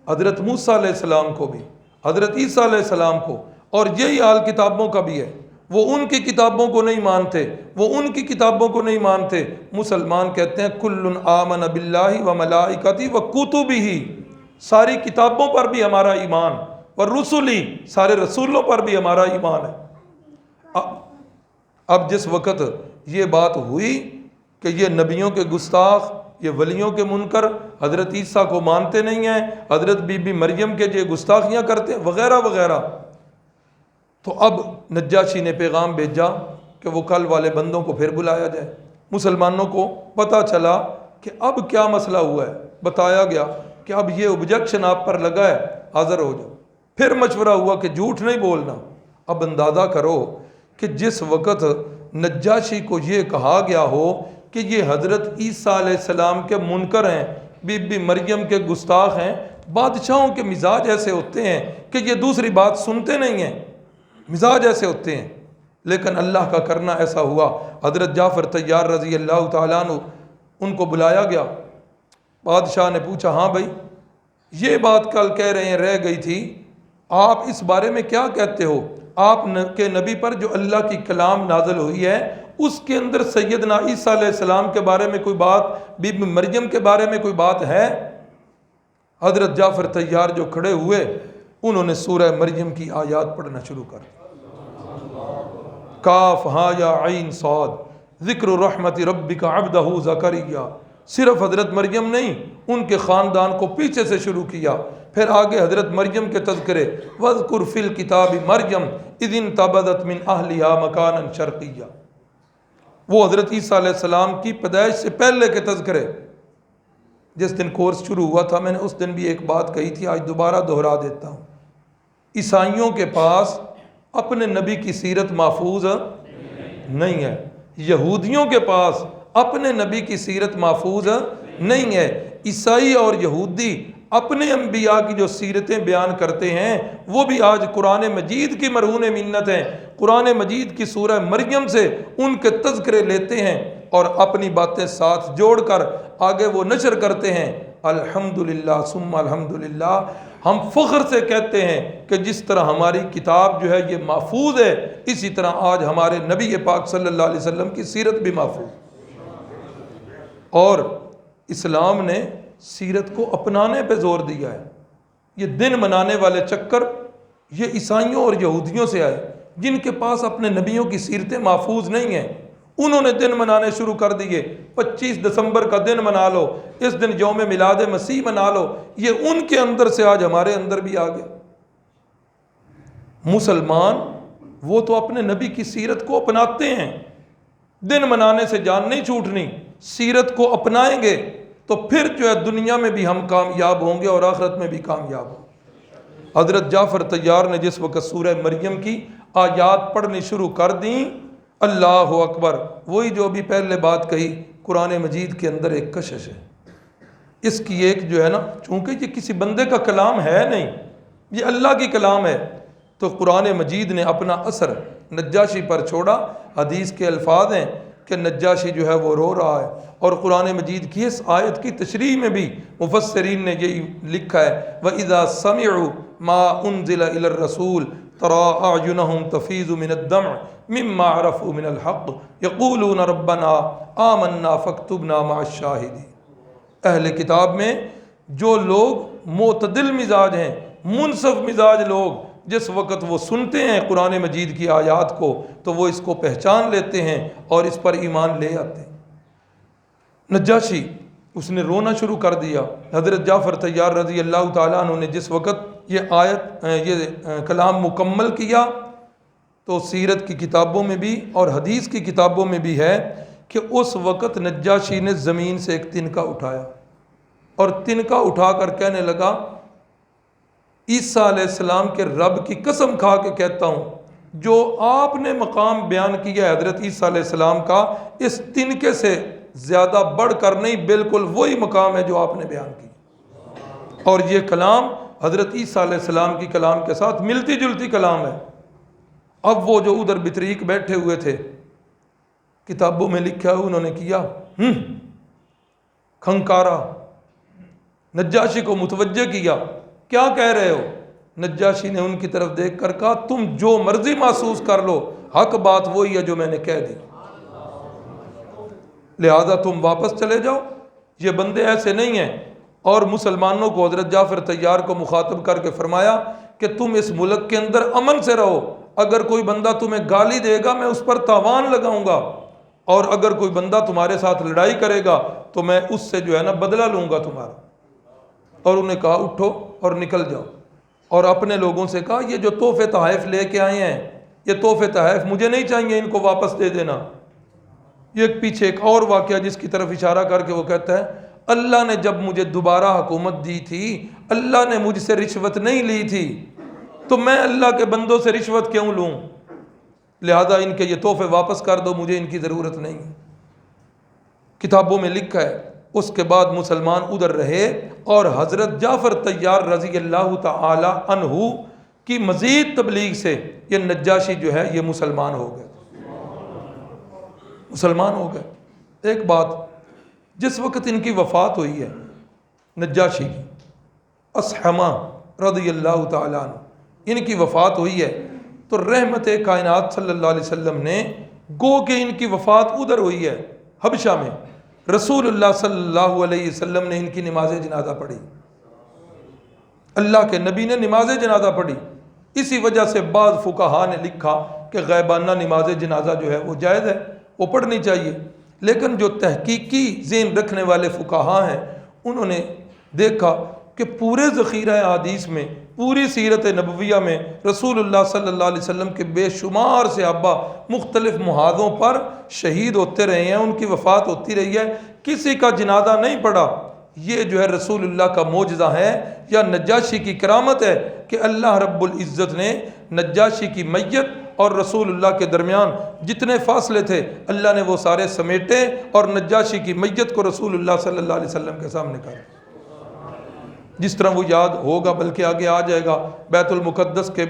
حضرت موسیٰ علیہ السلام کو بھی، حضرت عیسیٰ علیہ السلام کو، اور یہی حال کتابوں کا بھی ہے۔ وہ ان کی کتابوں کو نہیں مانتے، وہ ان کی کتابوں کو نہیں مانتے۔ مسلمان کہتے ہیں کل آمن باللہ وملائکتہ وکتبہ، ساری کتابوں پر بھی ہمارا ایمان، ورسلی، سارے رسولوں پر بھی ہمارا ایمان ہے۔ اب جس وقت یہ بات ہوئی کہ یہ نبیوں کے گستاخ، یہ ولیوں کے منکر، حضرت عیسیٰ کو مانتے نہیں ہیں، حضرت بی بی مریم کے جو گستاخیاں کرتے ہیں وغیرہ وغیرہ، تو اب نجاشی نے پیغام بھیجا کہ وہ کل والے بندوں کو پھر بلایا جائے۔ مسلمانوں کو پتہ چلا کہ اب کیا مسئلہ ہوا ہے، بتایا گیا کہ اب یہ اوبجیکشن آپ پر لگا ہے، حاضر ہو جاؤ۔ پھر مشورہ ہوا کہ جھوٹ نہیں بولنا۔ اب اندازہ کرو کہ جس وقت نجاشی کو یہ کہا گیا ہو کہ یہ حضرت عیسیٰ علیہ السلام کے منکر ہیں، بی بی مریم کے گستاخ ہیں، بادشاہوں کے مزاج ایسے ہوتے ہیں کہ یہ دوسری بات سنتے نہیں ہیں، مزاج ایسے ہوتے ہیں۔ لیکن اللہ کا کرنا ایسا ہوا، حضرت جعفر طیار رضی اللہ تعالیٰ عنہ ان کو بلایا گیا۔ بادشاہ نے پوچھا ہاں بھائی یہ بات کل کہہ رہے ہیں رہ گئی تھی، آپ اس بارے میں کیا کہتے ہو؟ آپ کے نبی پر جو اللہ کی کلام نازل ہوئی ہے اس کے اندر سیدنا عیسیٰ علیہ السلام کے بارے میں کوئی بات، بی بی مریم کے بارے میں کوئی بات ہے؟ حضرت جعفر طیار جو کھڑے ہوئے انہوں نے سورہ مریم کی آیات پڑھنا شروع کر دی۔ کاف ہاں یا عین صاد ذکر رحمت ربک عبدہ زکریا، صرف حضرت مریم نہیں، ان کے خاندان کو پیچھے سے شروع کیا، پھر آگے حضرت مریم کے تذکرے، وَاذْكُرْ فِي الْكِتَابِ مَرْيَمْ اِذْ انْتَبَذَتْ مِنْ أَهْلِهَا مَكَانًا شَرْقِيًّا، وہ حضرت عیسیٰ علیہ السلام کی پیدائش سے پہلے کے تذکرے۔ جس دن کورس شروع ہوا تھا میں نے اس دن بھی ایک بات کہی تھی، آج دوبارہ دہرا دیتا ہوں، عیسائیوں کے پاس اپنے نبی کی سیرت محفوظ نہیں ہے، یہودیوں کے پاس اپنے نبی کی سیرت محفوظ نہیں ہے۔ عیسائی اور یہودی اپنے انبیاء کی جو سیرتیں بیان کرتے ہیں وہ بھی آج قرآن مجید کی مرہون منت ہیں، قرآن مجید کی سورہ مریم سے ان کے تذکرے لیتے ہیں اور اپنی باتیں ساتھ جوڑ کر آگے وہ نشر کرتے ہیں۔ الحمدللہ ثم الحمدللہ، ہم فخر سے کہتے ہیں کہ جس طرح ہماری کتاب جو ہے یہ محفوظ ہے، اسی طرح آج ہمارے نبی پاک صلی اللہ علیہ وسلم کی سیرت بھی محفوظ۔ اور اسلام نے سیرت کو اپنانے پہ زور دیا ہے۔ یہ دن منانے والے چکر یہ عیسائیوں اور یہودیوں سے آئے، جن کے پاس اپنے نبیوں کی سیرتیں محفوظ نہیں ہیں، انہوں نے دن منانے شروع کر دیے۔ 25 دسمبر کا دن منا لو، اس دن یوم میلاد مسیح منا لو، یہ ان کے اندر سے آج ہمارے اندر بھی آ گیا۔ مسلمان وہ تو اپنے نبی کی سیرت کو اپناتے ہیں، دن منانے سے جان نہیں چھوٹنی، سیرت کو اپنائیں گے تو پھر جو ہے دنیا میں بھی ہم کامیاب ہوں گے اور آخرت میں بھی کامیاب ہوں گے۔ حضرت جعفر طیار نے جس وقت سورہ مریم کی آیات پڑھنی شروع کر دیں، اللہ اکبر، وہی جو ابھی پہلے بات کہی، قرآن مجید کے اندر ایک کشش ہے، اس کی ایک جو ہے نا، چونکہ یہ کسی بندے کا کلام ہے نہیں، یہ اللہ کی کلام ہے، تو قرآن مجید نے اپنا اثر نجاشی پر چھوڑا۔ حدیث کے الفاظ ہیں کہ نجاشی جو ہے وہ رو رہا ہے، اور قرآن مجید کی اس آیت کی تشریح میں بھی مفسرین نے یہی لکھا ہے، وَإِذَا سَمِعُوا مَا أُنزِلَ إِلَى الرَّسُولِ تَرَىٰ أَعْيُنَهُمْ تَفِيضُ مِنَ الدَّمْعِ مِمَّا عَرَفُوا مِنَ الْحَقِّ يَقُولُونَ رَبَّنَا آمَنَّا فَاكْتُبْنَا مَعَ الشَّاهِدِينَ۔ اہل کتاب میں جو لوگ معتدل مزاج ہیں، منصف مزاج لوگ، جس وقت وہ سنتے ہیں قرآن مجید کی آیات کو تو وہ اس کو پہچان لیتے ہیں اور اس پر ایمان لے آتے ہیں۔ نجاشی اس نے رونا شروع کر دیا۔ حضرت جعفر طیار رضی اللہ تعالیٰ عنہ نے جس وقت یہ کلام مکمل کیا تو سیرت کی کتابوں میں بھی اور حدیث کی کتابوں میں بھی ہے کہ اس وقت نجاشی نے زمین سے ایک تنکا اٹھایا اور تنکا اٹھا کر کہنے لگا، عیسیٰ علیہ السلام کے رب کی قسم کھا کے کہتا ہوں، جو آپ نے مقام بیان کیا ہے حضرت عیسیٰ علیہ السلام کا، اس تنکے سے زیادہ بڑھ کر نہیں، بالکل وہی مقام ہے جو آپ نے بیان کی، اور یہ کلام حضرت عیسیٰ علیہ السلام کی کلام کے ساتھ ملتی جلتی کلام ہے۔ اب وہ جو ادھر بطریق بیٹھے ہوئے تھے، کتابوں میں لکھا ہے انہوں نے کیا کھنکارا، نجاشی کو متوجہ کیا، کیا کہہ رہے ہو؟ نجاشی نے ان کی طرف دیکھ کر کہا، تم جو مرضی محسوس کر لو، حق بات وہی ہے جو میں نے کہہ دی، لہذا تم واپس چلے جاؤ، یہ بندے ایسے نہیں ہیں۔ اور مسلمانوں کو حضرت جعفر طیار کو مخاطب کر کے فرمایا کہ تم اس ملک کے اندر امن سے رہو، اگر کوئی بندہ تمہیں گالی دے گا میں اس پر تاوان لگاؤں گا، اور اگر کوئی بندہ تمہارے ساتھ لڑائی کرے گا تو میں اس سے جو ہے نا بدلہ لوں گا تمہارا۔ اور انہیں کہا اٹھو اور نکل جاؤ، اور اپنے لوگوں سے کہا یہ جو تحفے تحائف لے کے آئے ہیں، یہ تحفے تحائف مجھے نہیں چاہیے، ان کو واپس دے دینا۔ یہ پیچھے ایک اور واقعہ جس کی طرف اشارہ کر کے وہ کہتا ہے، اللہ نے جب مجھے دوبارہ حکومت دی تھی، اللہ نے مجھ سے رشوت نہیں لی تھی، تو میں اللہ کے بندوں سے رشوت کیوں لوں؟ لہذا ان کے یہ تحفے واپس کر دو، مجھے ان کی ضرورت نہیں۔ کتابوں میں لکھا ہے اس کے بعد مسلمان ادھر رہے، اور حضرت جعفر طیار رضی اللہ تعالی عنہ کی مزید تبلیغ سے یہ نجاشی جو ہے یہ مسلمان ہو گئے، مسلمان ہو گئے۔ ایک بات، جس وقت ان کی وفات ہوئی ہے نجاشی کی، اصحمہ رضی اللہ تعالی عنہ ان کی وفات ہوئی ہے، تو رحمت کائنات صلی اللہ علیہ وسلم نے گو کہ ان کی وفات ادھر ہوئی ہے حبشہ میں، رسول اللہ صلی اللہ علیہ وسلم نے ان کی نماز جنازہ پڑھی، اللہ کے نبی نے نماز جنازہ پڑھی۔ اسی وجہ سے بعض فقہا نے لکھا کہ غیبانہ نماز جنازہ جو ہے وہ جائز ہے، وہ پڑھنی چاہیے، لیکن جو تحقیقی ذہن رکھنے والے فقہا ہیں انہوں نے دیکھا کہ پورے ذخیرہ حدیث میں، پوری سیرت نبویہ میں رسول اللہ صلی اللہ علیہ وسلم کے بے شمار صحابہ مختلف محاذوں پر شہید ہوتے رہے ہیں، ان کی وفات ہوتی رہی ہے، کسی کا جنازہ نہیں پڑا۔ یہ جو ہے رسول اللہ کا معجزہ ہے یا نجاشی کی کرامت ہے کہ اللہ رب العزت نے نجاشی کی میت اور رسول اللہ کے درمیان جتنے فاصلے تھے اللہ نے وہ سارے سمیٹے اور نجاشی کی میت کو رسول اللہ صلی اللہ علیہ وسلم کے سامنے کر، جس طرح وہ یاد ہوگا بلکہ آگے آ جائے گا۔ بیت المقدس کے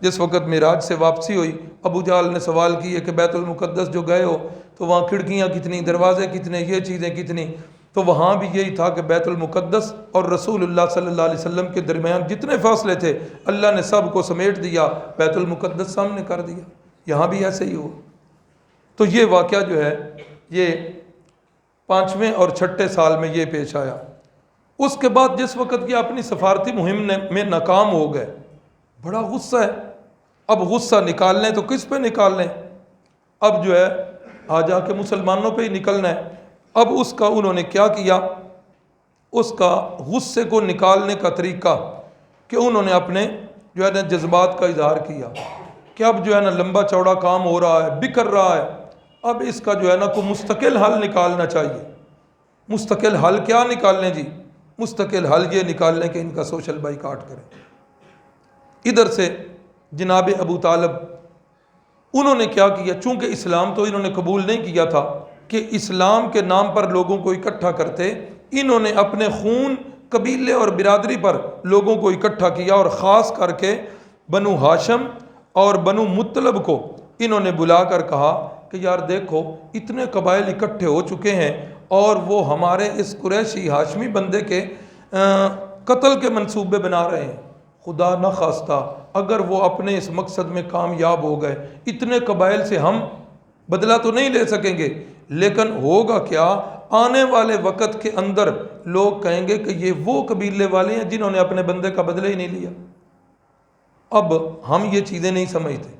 جس وقت معراج سے واپسی ہوئی، ابو جہل نے سوال کیے کہ بیت المقدس جو گئے ہو تو وہاں کھڑکیاں کتنی، دروازے کتنے، یہ چیزیں کتنی، تو وہاں بھی یہی تھا کہ بیت المقدس اور رسول اللہ صلی اللہ علیہ وسلم کے درمیان جتنے فاصلے تھے اللہ نے سب کو سمیٹ دیا، بیت المقدس سامنے کر دیا۔ یہاں بھی ایسے ہی ہوا۔ تو یہ واقعہ جو ہے یہ 5ویں اور 6ٹھے سال میں یہ پیش آیا۔ اس کے بعد جس وقت یہ اپنی سفارتی مہم میں ناکام ہو گئے، بڑا غصہ ہے، اب غصہ نکال لیں تو کس پہ نکال لیں؟ اب جو ہے آ جا کے مسلمانوں پہ ہی نکلنا ہے۔ اب اس کا انہوں نے کیا کیا، اس کا غصے کو نکالنے کا طریقہ کہ انہوں نے اپنے جو ہے نا جذبات کا اظہار کیا، کہ اب جو ہے نا لمبا چوڑا کام ہو رہا ہے، بکھر رہا ہے، اب اس کا جو ہے نا کوئی مستقل حل نکالنا چاہیے۔ مستقل حل کیا نکالنے جی؟ مستقل حل یہ نکالنے کہ ان کا سوشل بائیکاٹ کریں۔ ادھر سے جناب ابو طالب انہوں نے کیا کیا، چونکہ اسلام تو انہوں نے قبول نہیں کیا تھا کہ اسلام کے نام پر لوگوں کو اکٹھا کرتے، انہوں نے اپنے خون، قبیلے اور برادری پر لوگوں کو اکٹھا کیا، اور خاص کر کے بنو ہاشم اور بنو مطلب کو انہوں نے بلا کر کہا کہ یار دیکھو اتنے قبائل اکٹھے ہو چکے ہیں اور وہ ہمارے اس قریشی ہاشمی بندے کے قتل کے منصوبے بنا رہے ہیں۔ خدا نہ خواستہ اگر وہ اپنے اس مقصد میں کامیاب ہو گئے، اتنے قبائل سے ہم بدلہ تو نہیں لے سکیں گے، لیکن ہوگا کیا، آنے والے وقت کے اندر لوگ کہیں گے کہ یہ وہ قبیلے والے ہیں جنہوں نے اپنے بندے کا بدلہ ہی نہیں لیا۔ اب ہم یہ چیزیں نہیں سمجھتے۔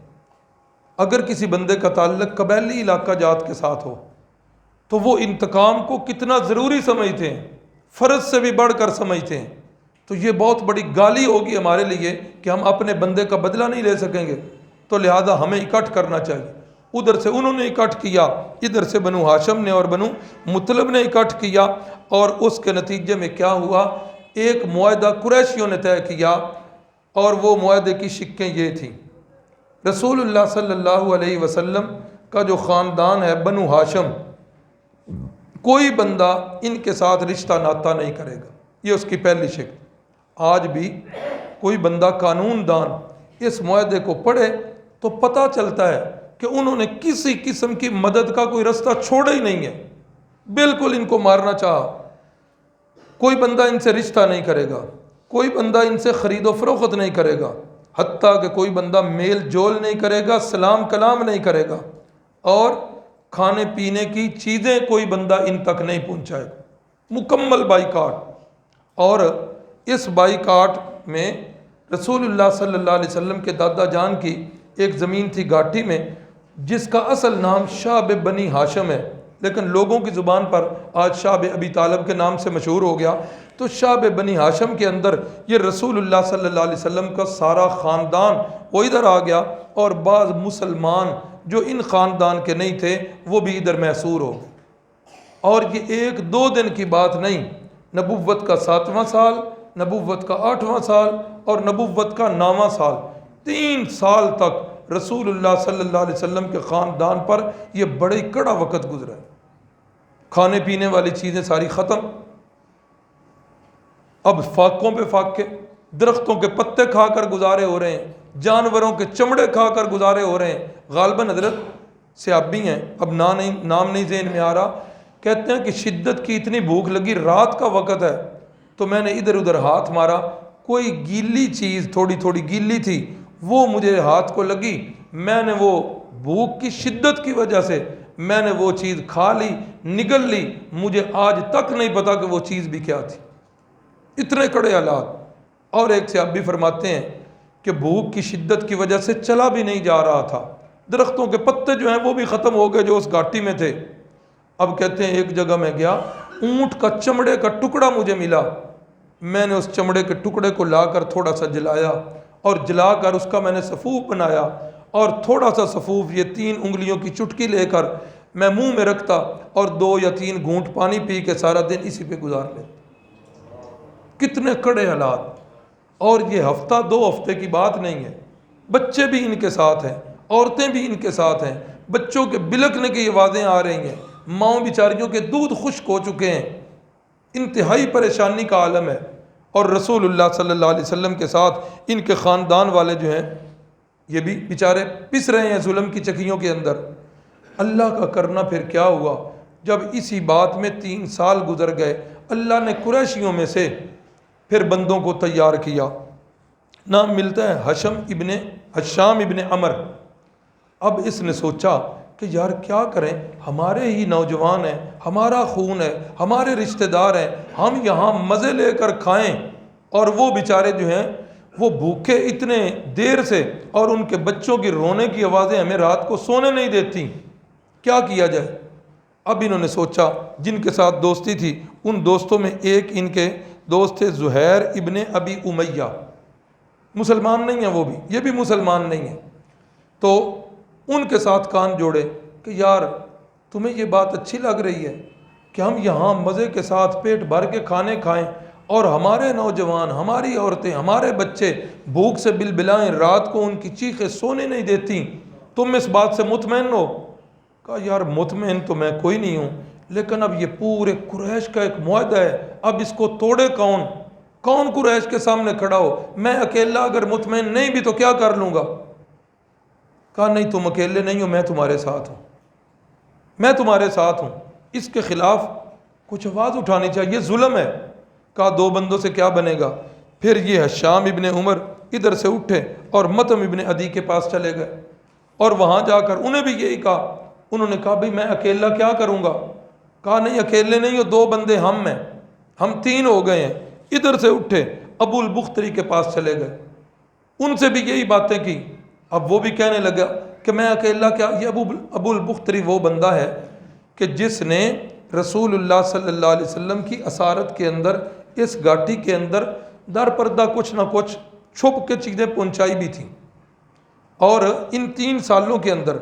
اگر کسی بندے کا تعلق قبیلی علاقہ جات کے ساتھ ہو تو وہ انتقام کو کتنا ضروری سمجھتے ہیں، فرض سے بھی بڑھ کر سمجھتے ہیں، تو یہ بہت بڑی گالی ہوگی ہمارے لیے کہ ہم اپنے بندے کا بدلہ نہیں لے سکیں گے، تو لہذا ہمیں اکٹھ کرنا چاہیے۔ ادھر سے انہوں نے اکٹھ کیا، ادھر سے بنو ہاشم نے اور بنو مطلب نے اکٹھ کیا، اور اس کے نتیجے میں کیا ہوا، ایک معاہدہ قریشیوں نے طے کیا، اور وہ معاہدے کی شقیں یہ تھیں۔ رسول اللہ صلی اللہ علیہ وسلم کا جو خاندان ہے بنو ہاشم، کوئی بندہ ان کے ساتھ رشتہ ناتا نہیں کرے گا، یہ اس کی پہلی شرط۔ آج بھی کوئی بندہ قانون دان اس معاہدے کو پڑھے تو پتہ چلتا ہے کہ انہوں نے کسی قسم کی مدد کا کوئی رستہ چھوڑا ہی نہیں ہے، بالکل ان کو مارنا چاہا۔ کوئی بندہ ان سے رشتہ نہیں کرے گا، کوئی بندہ ان سے خرید و فروخت نہیں کرے گا، حتیٰ کہ کوئی بندہ میل جول نہیں کرے گا، سلام کلام نہیں کرے گا، اور کھانے پینے کی چیزیں کوئی بندہ ان تک نہیں پہنچائے گا۔ مکمل بائیکاٹ۔ اور اس بائیکاٹ میں رسول اللہ صلی اللہ علیہ وسلم کے دادا جان کی ایک زمین تھی گھاٹی میں، جس کا اصل نام شعب بنی ہاشم ہے، لیکن لوگوں کی زبان پر آج شعب ابی طالب کے نام سے مشہور ہو گیا۔ تو شعب بنی ہاشم کے اندر یہ رسول اللہ صلی اللہ علیہ وسلم کا سارا خاندان وہ ادھر آ گیا، اور بعض مسلمان جو ان خاندان کے نہیں تھے وہ بھی ادھر محصور ہو گئے۔ اور یہ ایک دو دن کی بات نہیں، نبوت کا 7واں سال، نبوت کا 8واں سال اور نبوت کا 9واں سال، 3 سال تک رسول اللہ صلی اللہ علیہ وسلم کے خاندان پر یہ بڑے کڑا وقت گزرا ہے۔ کھانے پینے والی چیزیں ساری ختم، اب فاقوں پہ فاقے، درختوں کے پتے کھا کر گزارے ہو رہے ہیں، جانوروں کے چمڑے کھا کر گزارے ہو رہے ہیں۔ غالباً حضرت صحابی ہیں، اب نام نہیں ذہن میں آ رہا، کہتے ہیں کہ شدت کی اتنی بھوک لگی، رات کا وقت ہے، تو میں نے ادھر ادھر ہاتھ مارا، کوئی گیلی چیز تھوڑی تھوڑی گیلی تھی وہ مجھے ہاتھ کو لگی، میں نے وہ بھوک کی شدت کی وجہ سے میں نے وہ چیز کھا لی، نگل لی، مجھے آج تک نہیں پتا کہ وہ چیز بھی کیا تھی، اتنے کڑے حالات۔ اور ایک صحابی فرماتے ہیں کہ بھوک کی شدت کی وجہ سے چلا بھی نہیں جا رہا تھا، درختوں کے پتے جو ہیں وہ بھی ختم ہو گئے جو اس گھاٹی میں تھے۔ اب کہتے ہیں ایک جگہ میں گیا، اونٹ کا چمڑے کا ٹکڑا مجھے ملا، میں نے اس چمڑے کے ٹکڑے کو لا کر تھوڑا سا جلایا، اور جلا کر اس کا میں نے سفوف بنایا، اور تھوڑا سا سفوف یہ 3 انگلیوں کی چٹکی لے کر میں منہ میں رکھتا، اور 2 یا 3 گھونٹ پانی پی کے سارا دن اسی پہ گزار لیتا۔ کتنے کڑے حالات، اور یہ ہفتہ 2 ہفتے کی بات نہیں ہے، بچے بھی ان کے ساتھ ہیں، عورتیں بھی ان کے ساتھ ہیں، بچوں کے بلکنے کی آوازیں آ رہی ہیں، ماؤں بیچاریوں کے دودھ خشک ہو چکے ہیں، انتہائی پریشانی کا عالم ہے۔ اور رسول اللہ صلی اللہ علیہ وسلم کے ساتھ ان کے خاندان والے جو ہیں یہ بھی بیچارے پس رہے ہیں ظلم کی چکیوں کے اندر۔ اللہ کا کرنا پھر کیا ہوا، جب اسی بات میں 3 سال گزر گئے، اللہ نے قریشیوں میں سے پھر بندوں کو تیار کیا۔ نام ملتا ہے حشام ابن عمر۔ اب اس نے سوچا کہ یار کیا کریں، ہمارے ہی نوجوان ہیں، ہمارا خون ہے، ہمارے رشتہ دار ہیں، ہم یہاں مزے لے کر کھائیں، اور وہ بیچارے جو ہیں وہ بھوکے اتنے دیر سے، اور ان کے بچوں کی رونے کی آوازیں ہمیں رات کو سونے نہیں دیتی، کیا کیا جائے۔ اب انہوں نے سوچا، جن کے ساتھ دوستی تھی ان دوستوں میں ایک ان کے دوست تھے زہیر ابن ابی امیہ، مسلمان نہیں ہیں وہ بھی، یہ بھی مسلمان نہیں ہیں، تو ان کے ساتھ کان جوڑے کہ یار تمہیں یہ بات اچھی لگ رہی ہے کہ ہم یہاں مزے کے ساتھ پیٹ بھر کے کھانے کھائیں اور ہمارے نوجوان، ہماری عورتیں، ہمارے بچے بھوک سے بلبلائیں، رات کو ان کی چیخیں سونے نہیں دیتی، تم اس بات سے مطمئن ہو؟ کہا یار مطمئن تو میں کوئی نہیں ہوں، لیکن اب یہ پورے قریش کا ایک معاہدہ ہے، اب اس کو توڑے کون قریش کے سامنے کھڑا ہو؟ میں اکیلا اگر مطمئن نہیں بھی تو کیا کر لوں گا؟ کہا نہیں تم اکیلے نہیں ہو، میں تمہارے ساتھ ہوں، میں تمہارے ساتھ ہوں، اس کے خلاف کچھ آواز اٹھانی چاہیے، ظلم ہے۔ کہا دو بندوں سے کیا بنے گا؟ پھر یہ حشام ابن عمر ادھر سے اٹھے اور مطعم ابن عدی کے پاس چلے گئے اور وہاں جا کر انہیں بھی یہی کہا۔ انہوں نے کہا بھئی میں اکیلا کیا کروں گا؟ کہا نہیں اکیلے نہیں ہو، دو بندے ہم ہیں، ہم تین ہو گئے ہیں۔ ادھر سے اٹھے ابو البختری کے پاس چلے گئے، ان سے بھی یہی باتیں کی۔ اب وہ بھی کہنے لگا کہ میں اکیلا کیا؟ یہ ابو البختری وہ بندہ ہے کہ جس نے رسول اللہ صلی اللہ علیہ وسلم کی اسارت کے اندر، اس گھاٹی کے اندر در پردہ کچھ نہ کچھ چھپ کے چیزیں پہنچائی بھی تھیں، اور ان 3 سالوں کے اندر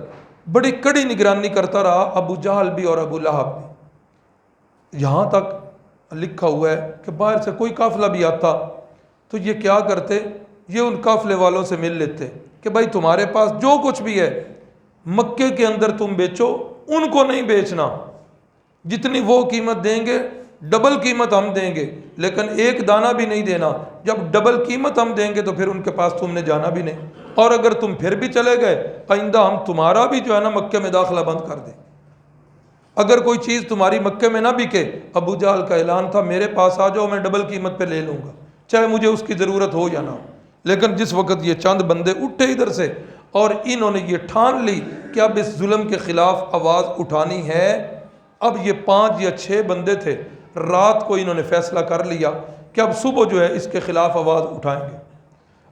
بڑی کڑی نگرانی کرتا رہا ابو جہل بھی اور ابو لہب بھی۔ یہاں تک لکھا ہوا ہے کہ باہر سے کوئی قافلہ بھی آتا تو یہ کیا کرتے، یہ ان قافلے والوں سے مل لیتے کہ بھائی تمہارے پاس جو کچھ بھی ہے مکے کے اندر تم بیچو، ان کو نہیں بیچنا، جتنی وہ قیمت دیں گے ڈبل قیمت ہم دیں گے، لیکن ایک دانہ بھی نہیں دینا، جب ڈبل قیمت ہم دیں گے تو پھر ان کے پاس تم نے جانا بھی نہیں، اور اگر تم پھر بھی چلے گئے آئندہ ہم تمہارا بھی جو ہے نا مکے میں داخلہ بند کر دیں۔ اگر کوئی چیز تمہاری مکے میں نہ بکے، ابو جہل کا اعلان تھا میرے پاس آ جاؤ میں ڈبل قیمت پہ لے لوں گا، چاہے مجھے اس کی ضرورت ہو یا نہ ہو۔ لیکن جس وقت یہ چند بندے اٹھے ادھر سے اور انہوں نے یہ ٹھان لی کہ اب اس ظلم کے خلاف آواز اٹھانی ہے، اب یہ 5 یا 6 بندے تھے، رات کو انہوں نے فیصلہ کر لیا کہ اب صبح جو ہے اس کے خلاف آواز اٹھائیں گے۔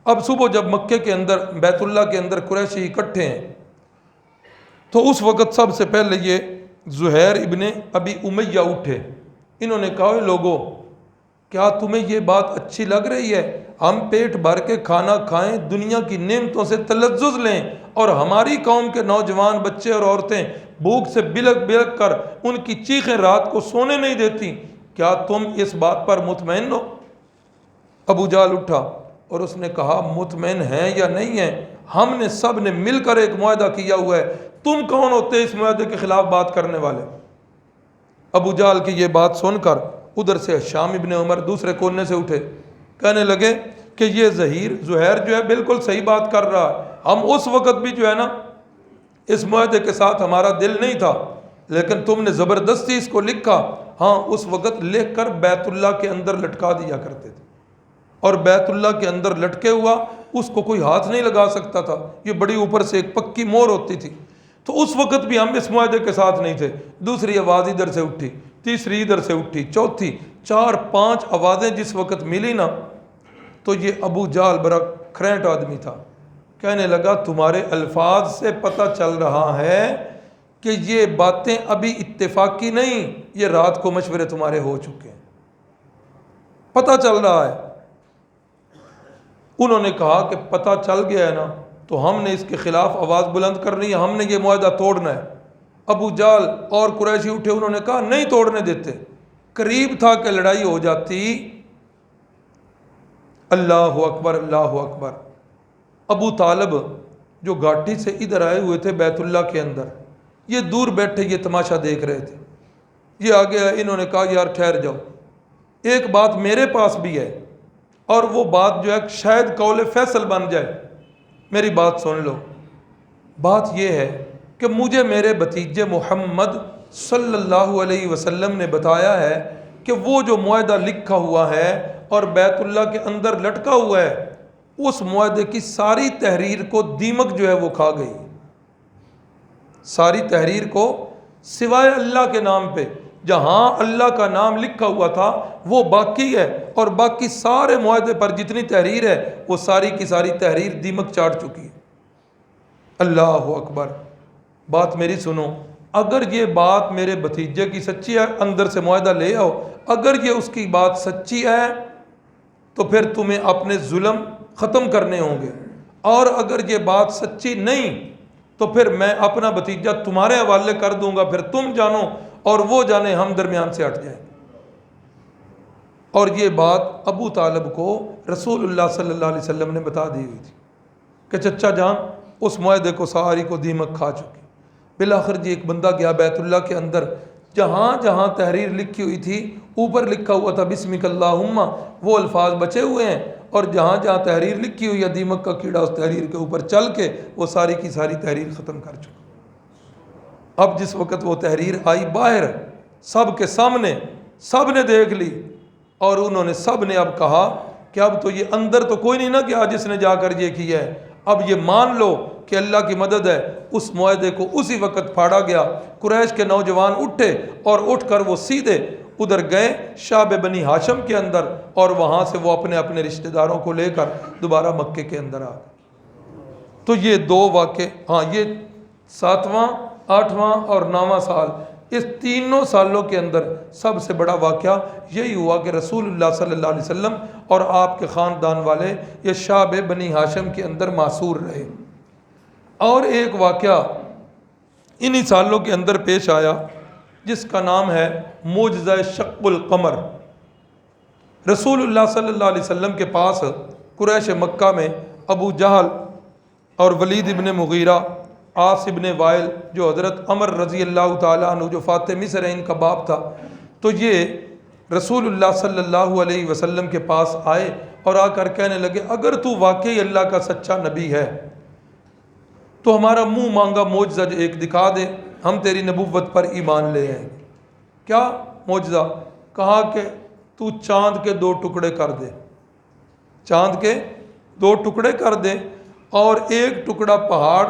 اب صبح جب مکے کے اندر بیت اللہ کے اندر قریشی اکٹھے ہیں تو اس وقت سب سے پہلے یہ زہیر ابن ابی امیہ اٹھے۔ انہوں نے کہا لوگوں کیا تمہیں یہ بات اچھی لگ رہی ہے ہم پیٹ بھر کے کھانا کھائیں، دنیا کی نعمتوں سے تلذذ لیں، اور ہماری قوم کے نوجوان بچے اور عورتیں بھوک سے بلک بلک کر ان کی چیخیں رات کو سونے نہیں دیتی، کیا تم اس بات پر مطمئن ہو؟ ابو جہل اٹھا اور اس نے کہا مطمئن ہیں یا نہیں ہیں، ہم نے سب نے مل کر ایک معاہدہ کیا ہوا ہے، تم کون ہوتے اس معاہدے کے خلاف بات کرنے والے؟ ابو جہل کی یہ بات سن کر ادھر سے حشام ابن عمر دوسرے کونے سے اٹھے، کہنے لگے کہ یہ زہیر جو ہے بالکل صحیح بات کر رہا ہے، ہم اس وقت بھی جو ہے نا اس معاہدے کے ساتھ ہمارا دل نہیں تھا، لیکن تم نے زبردستی اس کو لکھا۔ ہاں اس وقت لکھ کر بیت اللہ کے اندر لٹکا دیا کرتے تھے، اور بیت اللہ کے اندر لٹکے ہوا اس کو کوئی ہاتھ نہیں لگا سکتا تھا، یہ بڑی اوپر سے ایک پکی مور ہوتی تھی، تو اس وقت بھی ہم اس معاہدے کے ساتھ نہیں تھے۔ دوسری آواز ادھر سے اٹھی، تیسری ادھر سے اٹھی، چوتھی، 4-5 آوازیں جس وقت ملی نا تو یہ ابو جہل بڑا کھرینٹ آدمی تھا، کہنے لگا تمہارے الفاظ سے پتہ چل رہا ہے کہ یہ باتیں ابھی اتفاقی نہیں، یہ رات کو مشورے تمہارے ہو چکے ہیں، پتہ چل رہا ہے۔ انہوں نے کہا کہ پتہ چل گیا ہے نا تو ہم نے اس کے خلاف آواز بلند کرنی ہے، ہم نے یہ معاہدہ توڑنا ہے۔ ابو جہل اور قریشی اٹھے، انہوں نے کہا نہیں توڑنے دیتے، قریب تھا کہ لڑائی ہو جاتی۔ اللہ اکبر، اللہ اکبر۔ ابو طالب جو گھاٹی سے ادھر آئے ہوئے تھے بیت اللہ کے اندر، یہ دور بیٹھے یہ تماشا دیکھ رہے تھے، یہ آگے آئے، انہوں نے کہا یار ٹھہر جاؤ، ایک بات میرے پاس بھی ہے اور وہ بات جو ہے شاید قول فیصل بن جائے، میری بات سن لو۔ بات یہ ہے کہ مجھے میرے بھتیجے محمد صلی اللہ علیہ وسلم نے بتایا ہے کہ وہ جو معاہدہ لکھا ہوا ہے اور بیت اللہ کے اندر لٹکا ہوا ہے، اس معاہدے کی ساری تحریر کو دیمک جو ہے وہ کھا گئی، ساری تحریر کو سوائے اللہ کے نام پہ جہاں اللہ کا نام لکھا ہوا تھا وہ باقی ہے، اور باقی سارے معاہدے پر جتنی تحریر ہے وہ ساری کی ساری تحریر دیمک چاٹ چکی ہے۔ اللہ اکبر۔ بات میری سنو، اگر یہ بات میرے بھتیجے کی سچی ہے، اندر سے معاہدہ لے آؤ، اگر یہ اس کی بات سچی ہے تو پھر تمہیں اپنے ظلم ختم کرنے ہوں گے، اور اگر یہ بات سچی نہیں تو پھر میں اپنا بھتیجا تمہارے حوالے کر دوں گا، پھر تم جانو اور وہ جانے، ہم درمیان سے ہٹ جائیں۔ اور یہ بات ابو طالب کو رسول اللہ صلی اللہ علیہ وسلم نے بتا دی ہوئی تھی کہ چچا جان اس معاہدے کو ساری کو دیمک کھا چکی۔ بالآخر جی ایک بندہ گیا بیت اللہ کے اندر، جہاں جہاں تحریر لکھی ہوئی تھی اوپر لکھا ہوا تھا بسمک اللہم، وہ الفاظ بچے ہوئے ہیں، اور جہاں جہاں تحریر لکھی ہوئی ہے دیمک کا کیڑا اس تحریر کے اوپر چل کے وہ ساری کی ساری تحریر ختم کر چکا۔ اب جس وقت وہ تحریر آئی باہر سب کے سامنے، سب نے دیکھ لی، اور انہوں نے سب نے اب کہا کہ اب تو یہ اندر تو کوئی نہیں نا کہ جس نے جا کر یہ کیا ہے، اب یہ مان لو کہ اللہ کی مدد ہے۔ اس معاہدے کو اسی وقت پھاڑا گیا۔ قریش کے نوجوان اٹھے اور اٹھ کر وہ سیدھے ادھر گئے شعب بنی ہاشم کے اندر، اور وہاں سے وہ اپنے اپنے رشتہ داروں کو لے کر دوبارہ مکے کے اندر آ گئے۔ تو یہ دو واقعے، ہاں یہ 7واں 8واں اور 9واں سال، اس تینوں سالوں کے اندر سب سے بڑا واقعہ یہی ہوا کہ رسول اللہ صلی اللہ علیہ وسلم اور آپ کے خاندان والے یہ شعب بنی ہاشم کے اندر معصور رہے۔ اور ایک واقعہ انہی سالوں کے اندر پیش آیا جس کا نام ہے معجزہ شق القمر۔ رسول اللہ صلی اللہ علیہ وسلم کے پاس قریش مکہ میں ابو جہل اور ولید ابن مغیرہ، عاص ابن وائل جو حضرت عمر رضی اللہ تعالیٰ عنہ جو فاتح مصر ہیں ان کا باپ تھا، تو یہ رسول اللہ صلی اللہ علیہ وسلم کے پاس آئے اور آ کر کہنے لگے اگر تو واقعی اللہ کا سچا نبی ہے تو ہمارا منہ مانگا معجزہ ایک دکھا دے، ہم تیری نبوت پر ایمان لے آئیں گے۔ کیا معجزہ؟ کہا کہ تو چاند کے 2 ٹکڑے کر دے، چاند کے 2 ٹکڑے کر دے، اور ایک ٹکڑا پہاڑ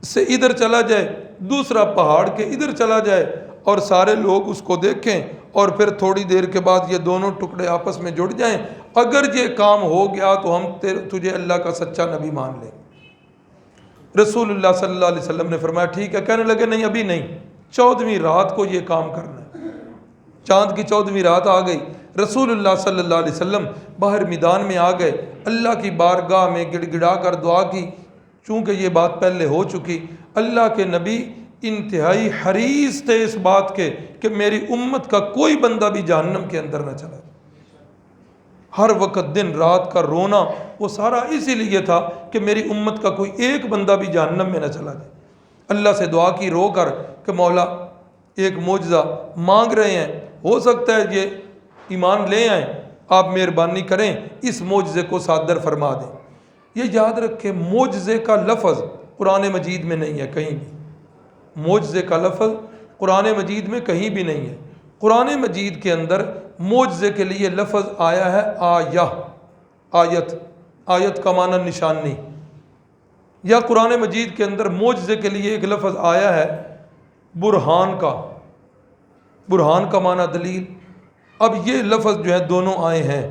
سے ادھر چلا جائے، دوسرا پہاڑ کے ادھر چلا جائے، اور سارے لوگ اس کو دیکھیں، اور پھر تھوڑی دیر کے بعد یہ دونوں ٹکڑے آپس میں جڑ جائیں۔ اگر یہ کام ہو گیا تو ہم تجھے اللہ کا سچا نبی مان لیں۔ رسول اللہ صلی اللہ علیہ وسلم نے فرمایا ٹھیک ہے۔ کہنے لگے نہیں ابھی نہیں، 14ویں رات کو یہ کام کرنا ہے۔ چاند کی 14ویں رات آ گئی، رسول اللہ صلی اللہ علیہ وسلم باہر میدان میں آ گئے، اللہ کی بارگاہ میں گڑ گڑا کر دعا کی، چونکہ یہ بات پہلے ہو چکی۔ اللہ کے نبی انتہائی حریص تھے اس بات کے کہ میری امت کا کوئی بندہ بھی جہنم کے اندر نہ چلا جائے۔ ہر وقت دن رات کا رونا وہ سارا اسی لیے تھا کہ میری امت کا کوئی ایک بندہ بھی جہنم میں نہ چلا جائے۔ اللہ سے دعا کی رو کر کہ مولا ایک معجزہ مانگ رہے ہیں، ہو سکتا ہے یہ ایمان لے آئیں، آپ مہربانی کریں اس معجزے کو صادر فرما دیں۔ یہ یاد رکھیں معجزے کا لفظ قرآن مجید میں نہیں ہے کہیں بھی، معجزے کا لفظ قرآن مجید میں کہیں بھی نہیں ہے۔ قرآن مجید کے اندر معجزے کے لیے لفظ آیا ہے آیہ، آیت، آیت کا معنی نشانی، یا قرآن مجید کے اندر معجزے کے لیے ایک لفظ آیا ہے برہان کا، برہان کا معنی دلیل۔ اب یہ لفظ جو ہے دونوں آئے ہیں،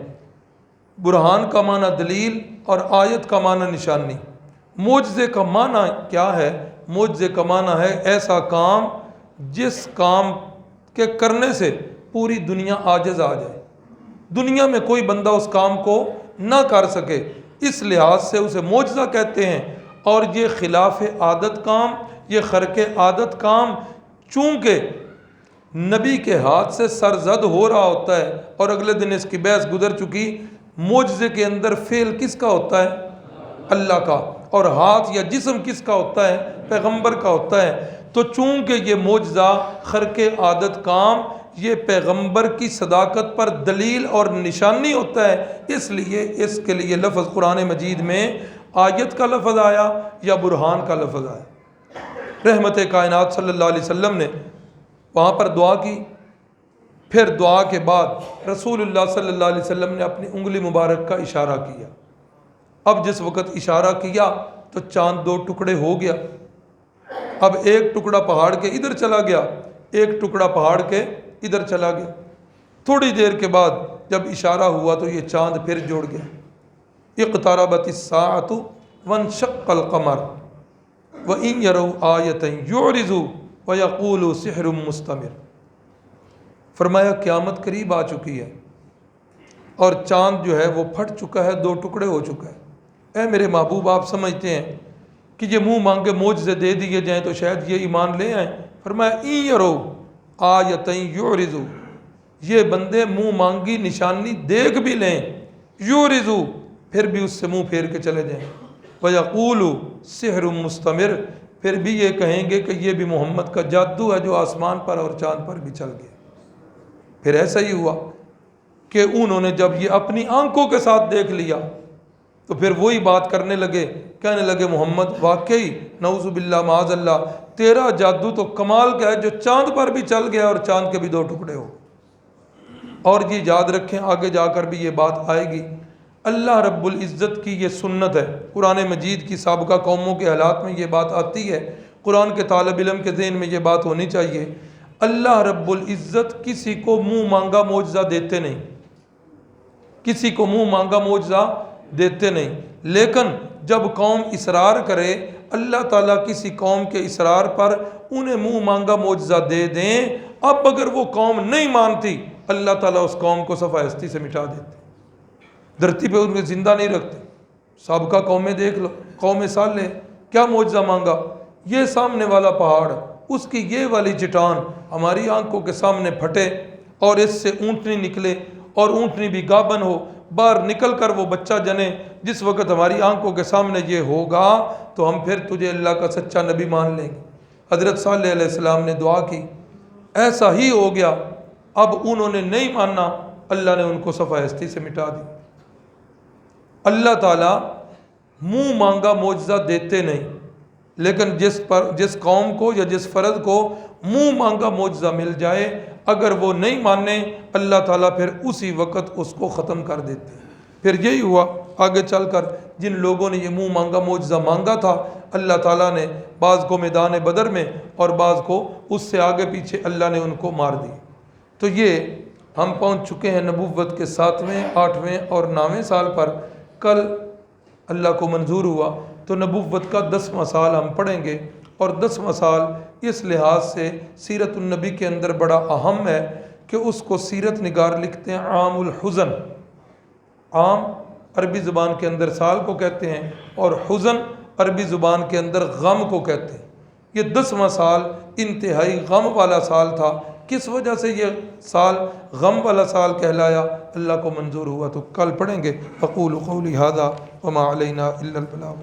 برہان کا معنی دلیل اور آیت کا معنی نشانی۔ معجزے کا معنی کیا ہے؟ معجزے کا معنی ہے ایسا کام جس کام کے کرنے سے پوری دنیا عاجز آ جائے، دنیا میں کوئی بندہ اس کام کو نہ کر سکے، اس لحاظ سے اسے معجزہ کہتے ہیں۔ اور یہ خلاف عادت کام، یہ خرق عادت کام چونکہ نبی کے ہاتھ سے سرزد ہو رہا ہوتا ہے، اور اگلے دن اس کی بحث گزر چکی، معجزے کے اندر فعل کس کا ہوتا ہے؟ اللہ کا، اور ہاتھ یا جسم کس کا ہوتا ہے؟ پیغمبر کا ہوتا ہے۔ تو چونکہ یہ معجزہ خرق عادت کام یہ پیغمبر کی صداقت پر دلیل اور نشانی ہوتا ہے، اس لیے اس کے لیے لفظ قرآن مجید میں آیت کا لفظ آیا یا برہان کا لفظ آیا۔ رحمت کائنات صلی اللہ علیہ وسلم نے وہاں پر دعا کی، پھر دعا کے بعد رسول اللہ صلی اللہ علیہ وسلم نے اپنی انگلی مبارک کا اشارہ کیا۔ اب جس وقت اشارہ کیا تو چاند 2 ٹکڑے ہو گیا۔ اب ایک ٹکڑا پہاڑ کے ادھر چلا گیا، ایک ٹکڑا پہاڑ کے ادھر چلا گیا۔ تھوڑی دیر کے بعد جب اشارہ ہوا تو یہ چاند پھر جوڑ گیا۔ اقتربت الساعۃ وانشق القمر وإن يروا آیۃ یعرضوا ویقولوا سحر مستمر۔ فرمایا قیامت قریب آ چکی ہے اور چاند جو ہے وہ پھٹ چکا ہے، 2 ٹکڑے ہو چکا ہے۔ اے میرے محبوب آپ سمجھتے ہیں کہ یہ منہ مانگے معجزے دے دیے جائیں تو شاید یہ ایمان لے آئیں. فرمایا این یرو آیتین یعرضو، یہ بندے منہ مانگی نشانی دیکھ بھی لیں، یعرضو پھر بھی اس سے منہ پھیر کے چلے جائیں. وَيَقُولُ سِحْرٌ مُسْتَمِرٌ، پھر بھی یہ کہیں گے کہ یہ بھی محمد کا جادو ہے جو آسمان پر اور چاند پر بھی چل گیا. پھر ایسا ہی ہوا کہ انہوں نے جب یہ اپنی آنکھوں کے ساتھ دیکھ لیا تو پھر وہی بات کرنے لگے، کہنے لگے محمد واقعی نعوذ باللہ معاذ اللہ تیرا جادو تو کمال کا ہے جو چاند پر بھی چل گیا اور چاند کے بھی 2 ٹکڑے ہو. اور یہ یاد رکھیں آگے جا کر بھی یہ بات آئے گی. اللہ رب العزت کی یہ سنت ہے، قرآن مجید کی سابقہ قوموں کے حالات میں یہ بات آتی ہے، قرآن کے طالب علم کے ذہن میں یہ بات ہونی چاہیے. اللہ رب العزت کسی کو منہ مانگا معجزہ دیتے نہیں، کسی کو منہ مانگا معجزہ دیتے نہیں، لیکن جب قوم اصرار کرے اللہ تعالیٰ کسی قوم کے اصرار پر انہیں منہ مانگا معجزہ دے دیں. اب اگر وہ قوم نہیں مانتی اللہ تعالیٰ اس قوم کو صفحہ ہستی سے مٹا دیتے، دھرتی پہ ان کو زندہ نہیں رکھتے. سابقہ قومیں دیکھ لو، قوم صالح کیا معجزہ مانگا، یہ سامنے والا پہاڑ اس کی یہ والی چٹان ہماری آنکھوں کے سامنے پھٹے اور اس سے اونٹنی نکلے اور اونٹنی بھی گابن ہو، باہر نکل کر وہ بچہ جنے. جس وقت ہماری آنکھوں کے سامنے یہ ہوگا تو ہم پھر تجھے اللہ کا سچا نبی مان لیں گے. حضرت صالح علیہ السلام نے دعا کی، ایسا ہی ہو گیا. اب انہوں نے نہیں ماننا، اللہ نے ان کو صفحہ ہستی سے مٹا دی. اللہ تعالیٰ منہ مانگا معجزہ دیتے نہیں، لیکن جس قوم کو یا جس فرد کو منہ مانگا معجزہ مل جائے اگر وہ نہیں مانے اللہ تعالیٰ پھر اسی وقت اس کو ختم کر دیتے. پھر یہی ہوا آگے چل کر جن لوگوں نے یہ منہ مانگا معجزہ مانگا تھا اللہ تعالیٰ نے بعض کو میدان بدر میں اور بعض کو اس سے آگے پیچھے اللہ نے ان کو مار دی. تو یہ ہم پہنچ چکے ہیں نبوت کے 7ویں 8ویں اور 9ویں سال پر. کل اللہ کو منظور ہوا تو نبوت کا 10واں سال ہم پڑھیں گے، اور 10واں سال اس لحاظ سے سیرت النبی کے اندر بڑا اہم ہے کہ اس کو سیرت نگار لکھتے ہیں عام الحزن. عام عربی زبان کے اندر سال کو کہتے ہیں اور حزن عربی زبان کے اندر غم کو کہتے ہیں. یہ 10واں سال انتہائی غم والا سال تھا. کس وجہ سے یہ سال غم والا سال کہلایا؟ اللہ کو منظور ہوا. تو کل پڑھیں گے. اقول قولی ھذا وما علینا الا البلاغ.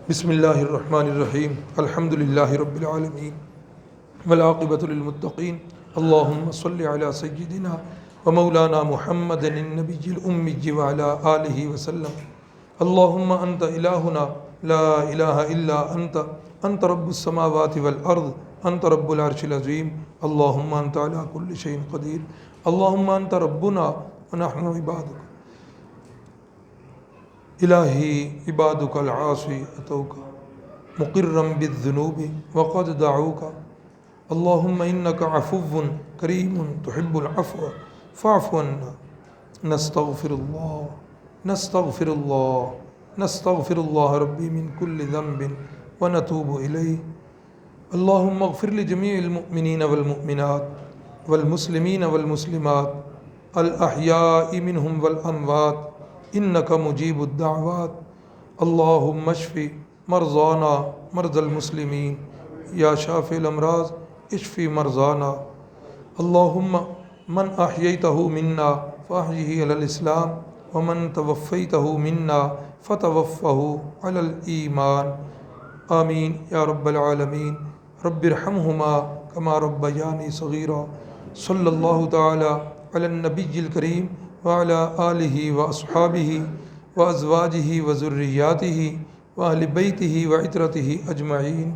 بسم اللہ الرحمن الرحیم. الحمد للہ رب العالمین والعاقبۃ للمتقین. اللہم صل علی سیدنا ومولانا محمد النبی الأمی وعلی آلہ وسلم. اللہم انت الہنا لا الہ الا انت رب السماوات والارض انت رب العرش العظیم. اللہم انت علی کل شیء قدیر. اللہم انت ربنا ونحن عبادک. الہی عبادک العاصی اتوک مقرا بالذنوب وقد دعوک. اللہم انک عفو کریم تحب العفو فاعف عنا. نستغفر اللہ ربی من کل ذنب ونتوب الیہ. اللہم اغفر لجمیع المؤمنین والمؤمنات والمسلمین والمسلمات الاحیاء منہم والاموات انک مجیب الدعوات. اللہم اشف مرضانا مرضى المسلمین یا شافی الامراض اشف مرضانا. اللہم من احییتہ منا فاحیہ علی الاسلام ومن توفیتہ منا فتوفہ علی الایمان. آمین یا رب العالمین. رب ارحمہما کما ربیانی صغیرا. صلی اللہ تعالی علی النبی الکریم وعلی آلہ واصحابہ وازواجہ وذریاتہ واہل بیتہ وعترتہ اجمعین.